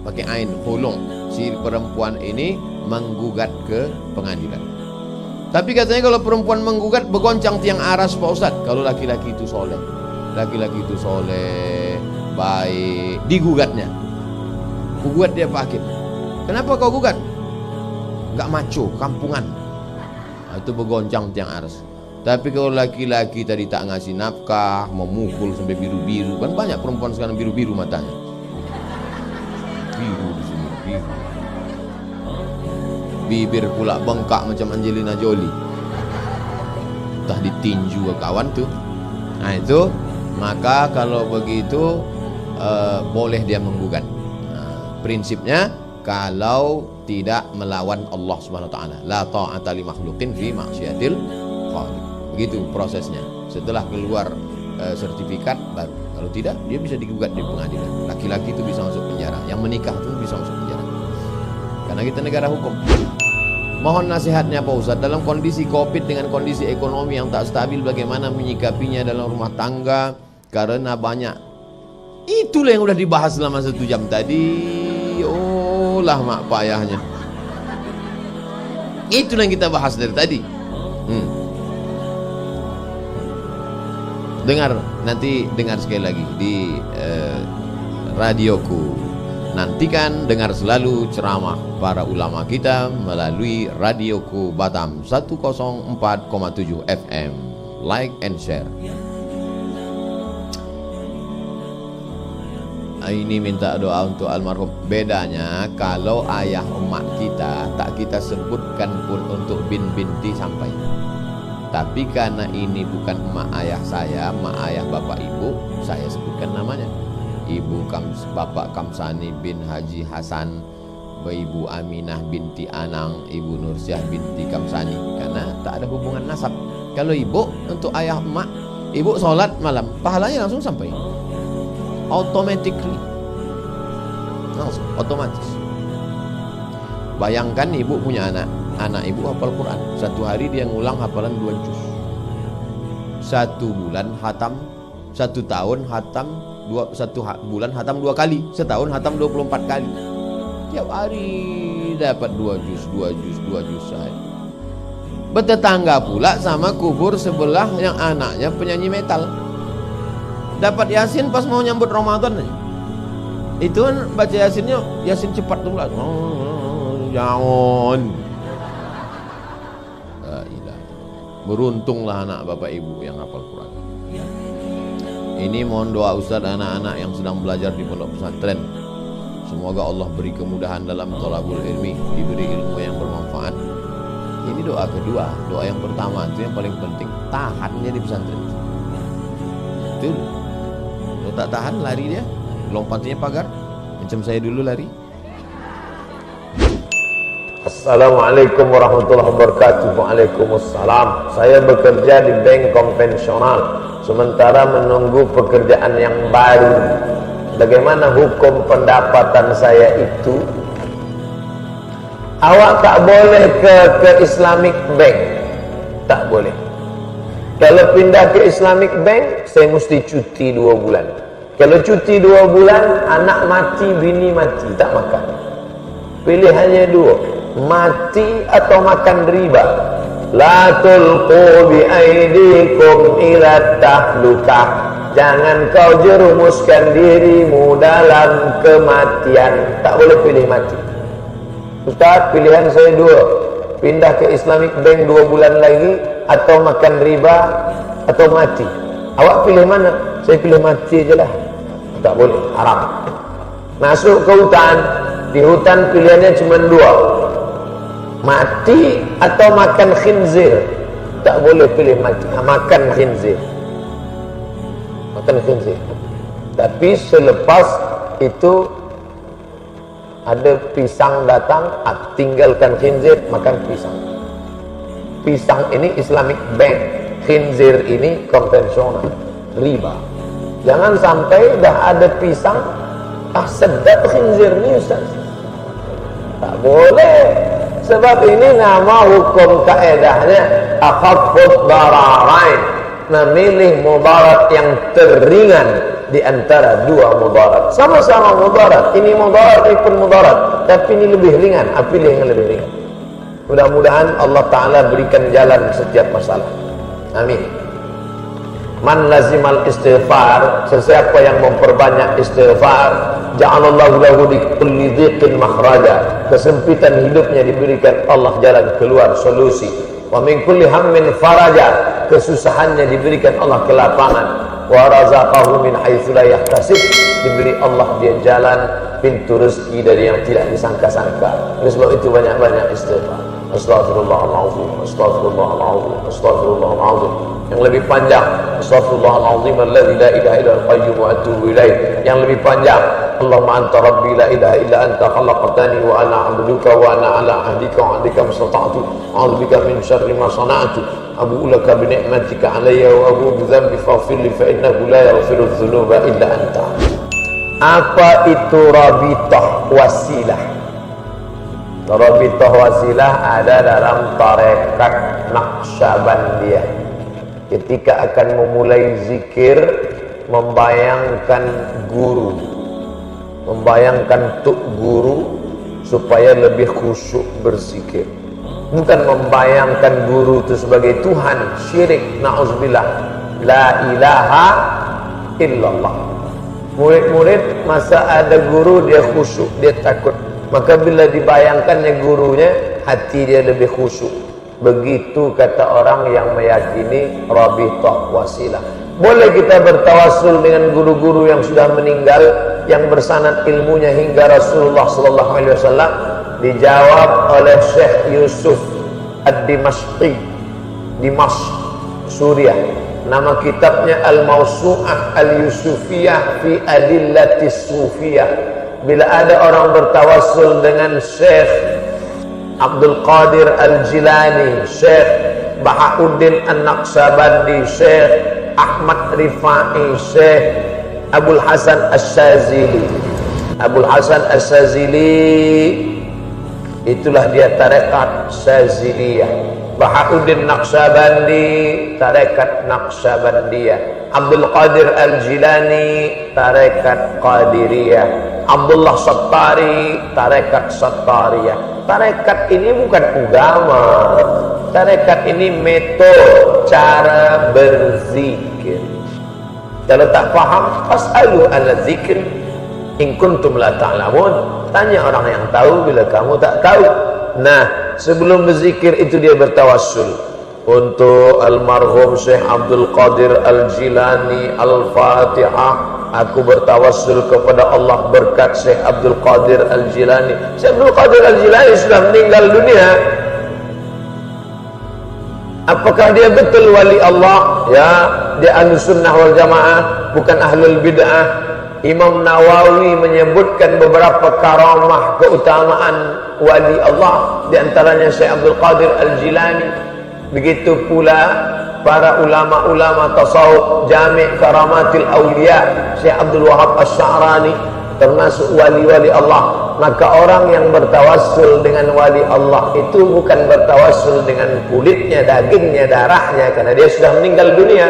Pakai ain, khulu. Si perempuan ini menggugat ke pengadilan. Tapi katanya kalau perempuan menggugat bergoncang tiang aras Pak Ustaz. Kalau laki-laki itu soleh, baik, digugatnya. Gugat dia Pak Hakim. Kenapa kau gugat? Gak maco, kampungan. Itu bergoncang tiang aras. Tapi kalau laki-laki tadi tak ngasih nafkah, memukul sampai biru-biru, kan banyak perempuan sekarang biru-biru matanya. Biru di sini, biru. Bibir pula bengkak macam Angelina Jolie. Entah ditinju ke kawan tuh. Nah itu, maka kalau begitu boleh dia menggugat. Nah, prinsipnya kalau tidak melawan Allah Subhanahu wa taala. La ta'ata li makhluqin fi ma'siyatil khaliq. Begitu prosesnya. Setelah keluar sertifikat baru. Kalau tidak, dia bisa digugat di pengadilan. Laki-laki itu bisa masuk penjara. Yang menikah itu bisa masuk penjara. Karena kita negara hukum. Mohon nasihatnya Pak Ustaz, dalam kondisi Covid dengan kondisi ekonomi yang tak stabil, bagaimana menyikapinya dalam rumah tangga? Karena banyak. Itulah yang sudah dibahas selama 1 jam tadi. Oh lah mak payahnya. Itulah yang kita bahas dari tadi. Dengar, nanti dengar sekali lagi di radioku. Nantikan dengar selalu ceramah para ulama kita melalui radioku Batam 104,7 FM. Like and share. Ini minta doa untuk almarhum. Bedanya kalau ayah emak kita tak kita sebutkan pun untuk binti sampai. Tapi karena ini bukan emak ayah saya, emak ayah bapak ibu, saya sebutkan namanya. Bapak Kamsani bin Haji Hasan, Ibu Aminah binti Anang, Ibu Nursyah binti Kamsani, karena tak ada hubungan nasab. Kalau ibu untuk ayah emak, ibu sholat malam, pahalanya langsung sampai. Automatically, langsung otomatis. Bayangkan ibu punya anak ibu hafal Quran, satu hari dia ngulang hafalan 2 juz, 1 bulan hatam, 1 tahun hatam, 1 bulan hatam 2 kali, setahun hatam 24 kali. Tiap hari dapat 2 juz sehari. Bertetangga pula sama kubur sebelah yang anaknya penyanyi metal. Dapat Yasin pas mau nyambut Ramadan aja. Itu kan baca Yasinnya, Yasin cepat tuh lah. Jangan. Beruntunglah anak bapak ibu yang hafal Quran. Ini mohon doa Ustaz anak-anak yang sedang belajar di pondok pesantren. Semoga Allah beri kemudahan dalam thalabul ilmi, diberi ilmu yang bermanfaat. Ini doa kedua. Doa yang pertama itu yang paling penting, tahannya di pesantren. Betul. Kalau tak tahan lari dia, lompatnya pagar. Macam saya dulu lari. Assalamualaikum warahmatullahi wabarakatuh. Waalaikumsalam. Saya bekerja di bank konvensional, sementara menunggu pekerjaan yang baru. Bagaimana hukum pendapatan saya itu? Awak tak boleh ke Islamic Bank. Tak boleh. Kalau pindah ke Islamic Bank, saya mesti cuti 2 bulan. Kalau cuti 2 bulan, anak mati, bini mati, tak makan. Pilihannya 2, mati atau makan riba. La tulqu bi aidikum ila tahlukah. Jangan kau jerumuskan dirimu dalam kematian. Tak boleh pilih mati. Ustaz, pilihan saya 2, pindah ke Islamic Bank 2 bulan lagi, atau makan riba, atau mati. Awak pilih mana? Saya pilih mati aja lah. Tak boleh, haram. Masuk ke hutan, di hutan pilihannya cuma 2, mati atau makan khinzir. Tak boleh pilih mati, makan khinzir. Makan khinzir. Tapi selepas itu ada pisang datang, tinggalkan khinzir, makan pisang. Pisang ini Islamic Bank, khinzir ini konvensional, riba. Jangan sampai dah ada pisang, sedap khinzir ni Ustaz. Tak boleh. Sebab ini nama hukum kaedahnya akhaffud dararain, memilih mudarat yang teringan di antara 2 mudarat. Sama-sama mudarat, ini mudarat, ini pun mudarat, tapi ini lebih ringan. Pilih yang lebih ringan. Mudah-mudahan Allah Ta'ala berikan jalan setiap masalah. Amin. Man lazimal istighfar, sesiapa yang memperbanyak istighfar, ja'alallahu lahu li kulli dhiqin makhraja. Kesempitan hidupnya diberikan Allah jalan keluar, solusi. Wa min kulli hammin faraja, kesusahannya diberikan Allah kelapangan. Wa razaqahu min haitsu la yahtasib, diberi Allah dia jalan pintu rezeki dari yang tidak disangka-sangka. Oleh sebab itu banyak-banyak istighfar. Astaghfirullahaladzim, astaghfirullahaladzim, astaghfirullahaladzim. Yang lebih panjang, astaghfirullahaladzim alladzi la ilaha illa al-qayyum wa atubu ilaih. Yang lebih panjang, Allahumma anta rabbi la ilaha illa anta khalaqtani wa ana 'abduka wa ana 'ala 'ahdika wa 'adika mastata'tu. A'udzu bika min syarri ma sana'tu. Abu'u laka bi ni'matika 'alayya wa abu'u bi dhanbi faghfir li fa innahu la yaghfiru dzunuba illa anta. Apa itu rabithah wasilah? Rabithah wasilah ada dalam tarekat Naqsyabandiyah. Ketika akan memulai zikir, membayangkan guru, membayangkan tuk guru supaya lebih khusyuk berzikir. Bukan membayangkan guru itu sebagai Tuhan, syirik, na'udzubillah. La ilaha illallah. Murid-murid masa ada guru dia khusyuk, dia takut. Maka bila dibayangkannya gurunya, hati dia lebih khusyuk. Begitu kata orang yang meyakini rabithah wasilah. Boleh kita bertawassul dengan guru-guru yang sudah meninggal, yang bersanad ilmunya hingga Rasulullah sallallahu alaihi wasallam. Dijawab oleh Syekh Yusuf Ad-Dimashqi, Dimashq, Suriah. Nama kitabnya Al-Mawsu'ah Al-Yusufiyah fi Adillatis Sufiyah. Bila ada orang bertawassul dengan Syekh Abdul Qadir Al-Jilani, Syekh Bahauddin An-Naqsabandi, Syekh Ahmad Rifai, Syekh Abul Hasan As-Sazili. Abul Hasan As-Sazili itulah dia tarekat Saziliyah. Bahauddin Naqsabandi tarekat Naqsabandiyah. Abdul Qadir Al-Jilani tarekat Qadiriyah. Abdullah Sattari tarekat Sattariyah. Tarekat ini bukan agama. Tarekat ini metode cara berzikir. Kalau tak faham, fas'alu ala dzikr in kuntum la ta'lamun. Tanya orang yang tahu bila kamu tak tahu. Nah, sebelum berzikir itu dia bertawassul. Untuk almarhum Syekh Abdul Qadir Al-Jilani, Al-Fatihah. Aku bertawassul kepada Allah berkat Syekh Abdul Qadir Al-Jilani. Syekh Abdul Qadir Al-Jilani sudah meninggal dunia. Apakah dia betul wali Allah? Ya, dia Ahlus Sunnah wal Jamaah, bukan Ahlul Bid'ah. Imam Nawawi menyebutkan beberapa karamah keutamaan wali Allah, di antaranya Syekh Abdul Qadir Al-Jilani. Begitu pula para ulama-ulama tasawuf, Jami' Karamatil Awliya, Syekh Abdul Wahab Asy-Sya'rani, termasuk wali-wali Allah. Maka orang yang bertawassul dengan wali Allah itu bukan bertawassul dengan kulitnya, dagingnya, darahnya, karena dia sudah meninggal dunia,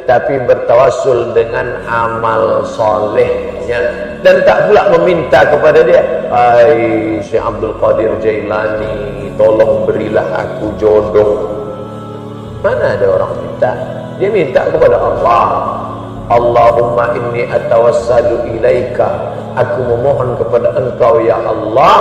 tapi bertawassul dengan amal solehnya. Dan tak pula meminta kepada dia, hai Syekh Abdul Qadir Jailani, tolong berilah aku jodoh. Mana ada orang minta? Dia minta kepada Allah. Allahumma inni atawassalu ilaika, aku memohon kepada engkau ya Allah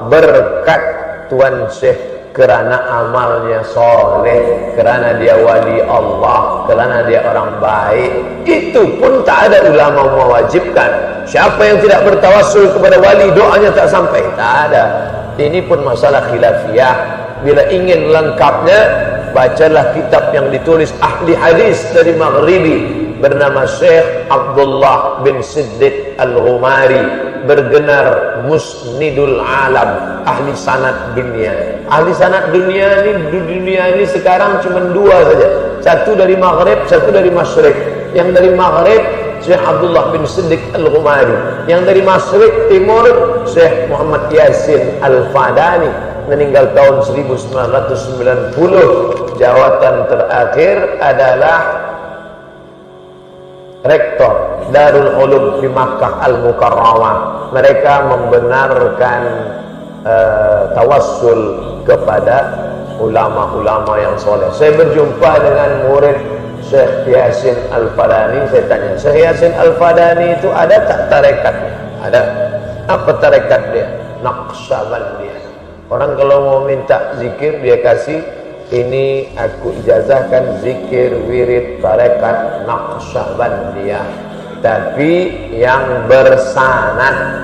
berkat Tuan Syekh, kerana amalnya soleh, kerana dia wali Allah, kerana dia orang baik. Itu pun tak ada ulama mewajibkan. Siapa yang tidak bertawassul kepada wali, doanya tak sampai? Tak ada. Ini pun masalah khilafiyah. Bila ingin lengkapnya, bacalah kitab yang ditulis ahli hadis dari Maghribi bernama Syekh Abdullah bin Siddiq Al-Ghumari, bergenar Musnidul Alam, ahli sanad dunia. Ahli sanad dunia ini sekarang cuma dua saja. Satu dari Maghrib, satu dari Masyriq. Yang dari Maghrib Syekh Abdullah bin Siddiq Al-Ghumari, yang dari Masyriq Timur Syekh Muhammad Yasin Al-Fadani, meninggal tahun 1990. Jawatan terakhir adalah Rektor Darul Ulum di Makkah Al-Mukarramah. Mereka membenarkan tawassul kepada ulama-ulama yang soleh. Saya berjumpa dengan murid Syekh Yasin Al-Fadani. Saya tanya, Syekh Yasin Al-Fadani itu ada tak tarekatnya? Ada. Apa tarekat dia? Naqsabandiyah. Orang kalau mau minta zikir, dia kasih, ini aku ijazahkan zikir wirid tarekat Naqsabandiyah, tapi yang bersanad.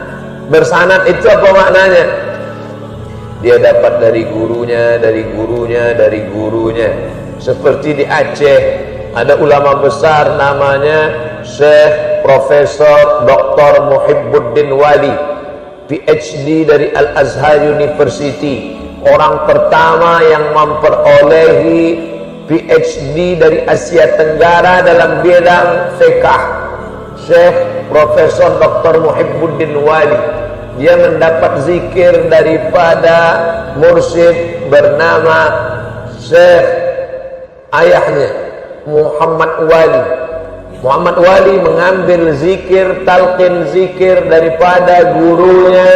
Bersanad itu apa maknanya? Dia dapat dari gurunya, dari gurunya, dari gurunya. Seperti di Aceh ada ulama besar namanya Syekh Profesor Dr. Muhibbuddin Wali, PhD dari Al-Azhar University. Orang pertama yang memperolehi PhD dari Asia Tenggara dalam bidang fiqh, Syekh Profesor Dr. Muhibbuddin Wali. Dia mendapat zikir daripada mursyid bernama Syekh ayahnya Muhammad Wali. Muhammad Wali mengambil zikir, talqin zikir daripada gurunya,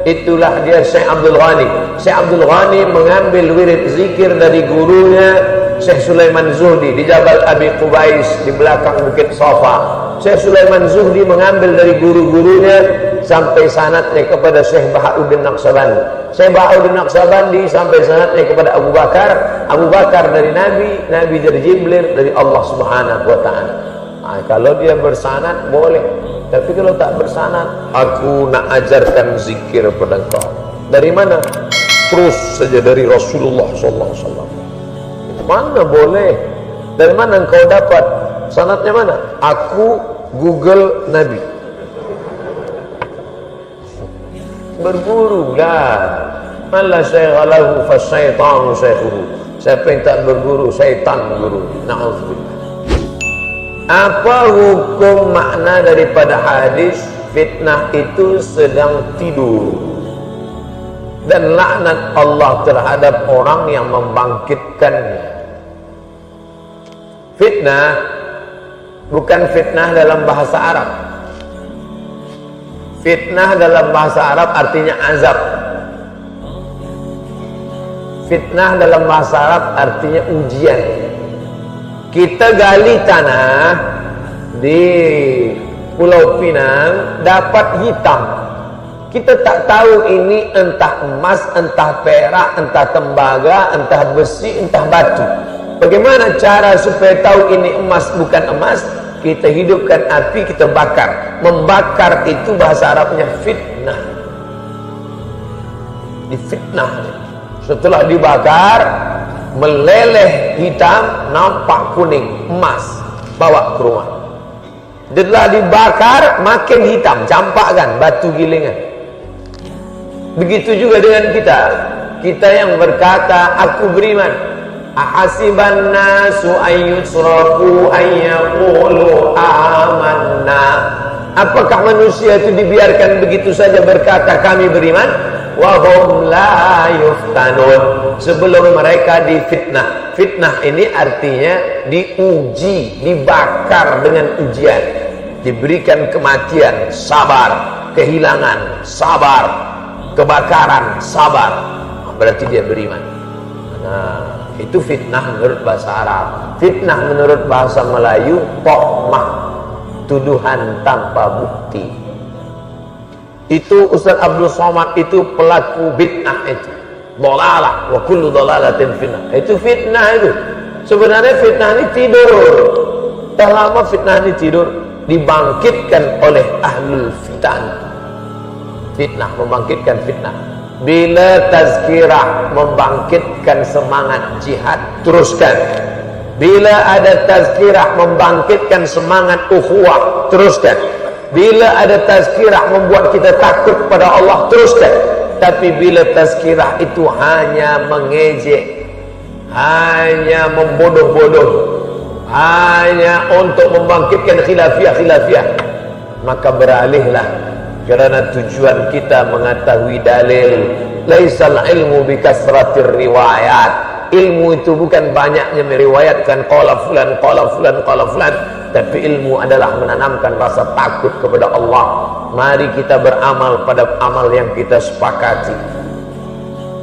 itulah dia Syekh Abdul Ghani. Syekh Abdul Ghani mengambil wirid zikir dari gurunya, Syekh Sulaiman Zuhdi di Jabal Abi Qubais di belakang Bukit Safa. Syekh Sulaiman Zuhdi mengambil dari guru-gurunya sampai sanadnya kepada Syekh Bahauddin Naqsabandi. Syekh Bahauddin Naqsabandi sampai sanadnya kepada Abu Bakar. Abu Bakar dari Nabi, Nabi dari Jibril, dari Allah Subhanahu wa taala. Nah, kalau dia bersanad boleh. Tapi kalau tak bersanad, aku nak ajarkan zikir pada kau. Dari mana? Terus saja dari Rasulullah sallallahu alaihi wasallam. Mana boleh? Dari mana engkau dapat? Sanadnya mana? Aku Google Nabi. Berguru lah. Mala syai'alahu fasyaitanu syaikhuhu. Siapa yang tak berguru, syaitan guru. Na'udzubillah. Apa hukum makna daripada hadis fitnah itu sedang tidur dan laknat Allah terhadap orang yang membangkitkannya? Fitnah bukan fitnah dalam bahasa Arab. Fitnah dalam bahasa Arab artinya azab. Fitnah dalam bahasa Arab artinya ujian. Kita gali tanah di Pulau Pinang dapat hitam. Kita tak tahu ini entah emas, entah perak, entah tembaga, entah besi, entah batu. Bagaimana cara supaya tahu ini emas bukan emas? Kita hidupkan api, kita bakar. Membakar itu bahasa Arabnya fitnah. Difitnah. Setelah dibakar, meleleh hitam, nampak kuning, emas, bawa ke rumah. Setelah dibakar, makin hitam, campakkan batu gilingan. Begitu juga dengan kita. Kita yang berkata, aku beriman. Ahasiban nasu ayyusrafu ayyaqulu amanna. Apakah manusia itu dibiarkan begitu saja berkata kami beriman? Wahum la yuftanun, sebelum mereka difitnah. Fitnah ini artinya diuji, dibakar dengan ujian, diberikan kematian, sabar, kehilangan, sabar, kebakaran, sabar. Berarti dia beriman. Nah, itu fitnah menurut bahasa Arab. Fitnah menurut bahasa Melayu tohmah, tuduhan tanpa bukti. Itu Ustaz Abdul Somad itu pelaku bid'ah itu. Dhalalah wa kullu dhalalatin fitnah. Itu fitnah itu. Sebenarnya fitnah ini tidur. Tak lama fitnah ini tidur, dibangkitkan oleh ahlul fitan. Fitnah membangkitkan fitnah. Bila tazkirah membangkitkan semangat jihad, teruskan. Bila ada tazkirah membangkitkan semangat ukhuwah, teruskan. Bila ada tazkirah membuat kita takut pada Allah, teruskan. Tapi bila tazkirah itu hanya mengejek, hanya membodoh-bodoh, hanya untuk membangkitkan khilafiyah, maka beralihlah. Kerana tujuan kita mengetahui dalil. Laisal ilmu bikasratir riwayat. Ilmu itu bukan banyaknya meriwayatkan qala fulan, qala fulan, qala fulan. Tapi ilmu adalah menanamkan rasa takut kepada Allah. Mari kita beramal pada amal yang kita sepakati.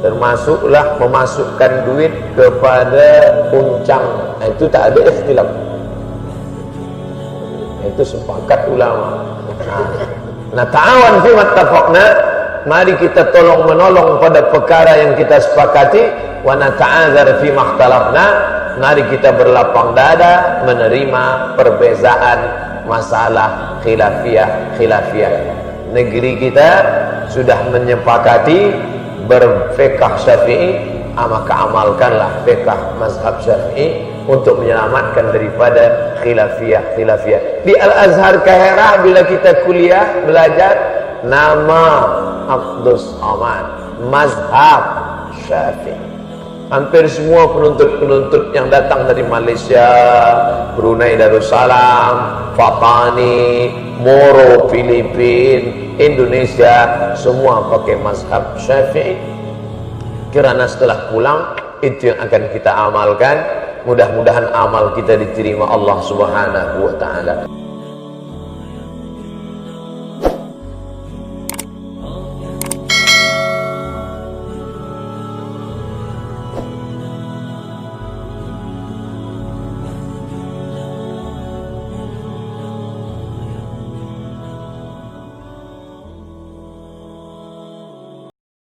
Termasuklah memasukkan duit kepada puncang. Itu tak ada ikhtilaf. Itu sepakat ulama. Nah, ta'awan fi mattafaqna. Mari kita tolong menolong pada perkara yang kita sepakati. Wa nata'adzar fi makhtalafna. Mari kita berlapang dada menerima perbezaan masalah khilafiyah. Negeri kita sudah menyepakati berfiqh Syafi'i, maka amalkanlah fiqh mazhab Syafi'i untuk menyelamatkan daripada khilafiyah. Di Al-Azhar Kaherah bila kita kuliah belajar nama Abdus Ahmad, mazhab Syafi'i. Hampir semua penuntut-penuntut yang datang dari Malaysia, Brunei Darussalam, Fatani, Moro, Filipina, Indonesia, semua pakai mazhab Syafi'i. Kerana setelah pulang, itu yang akan kita amalkan. Mudah-mudahan amal kita diterima Allah Subhanahu wa ta'ala.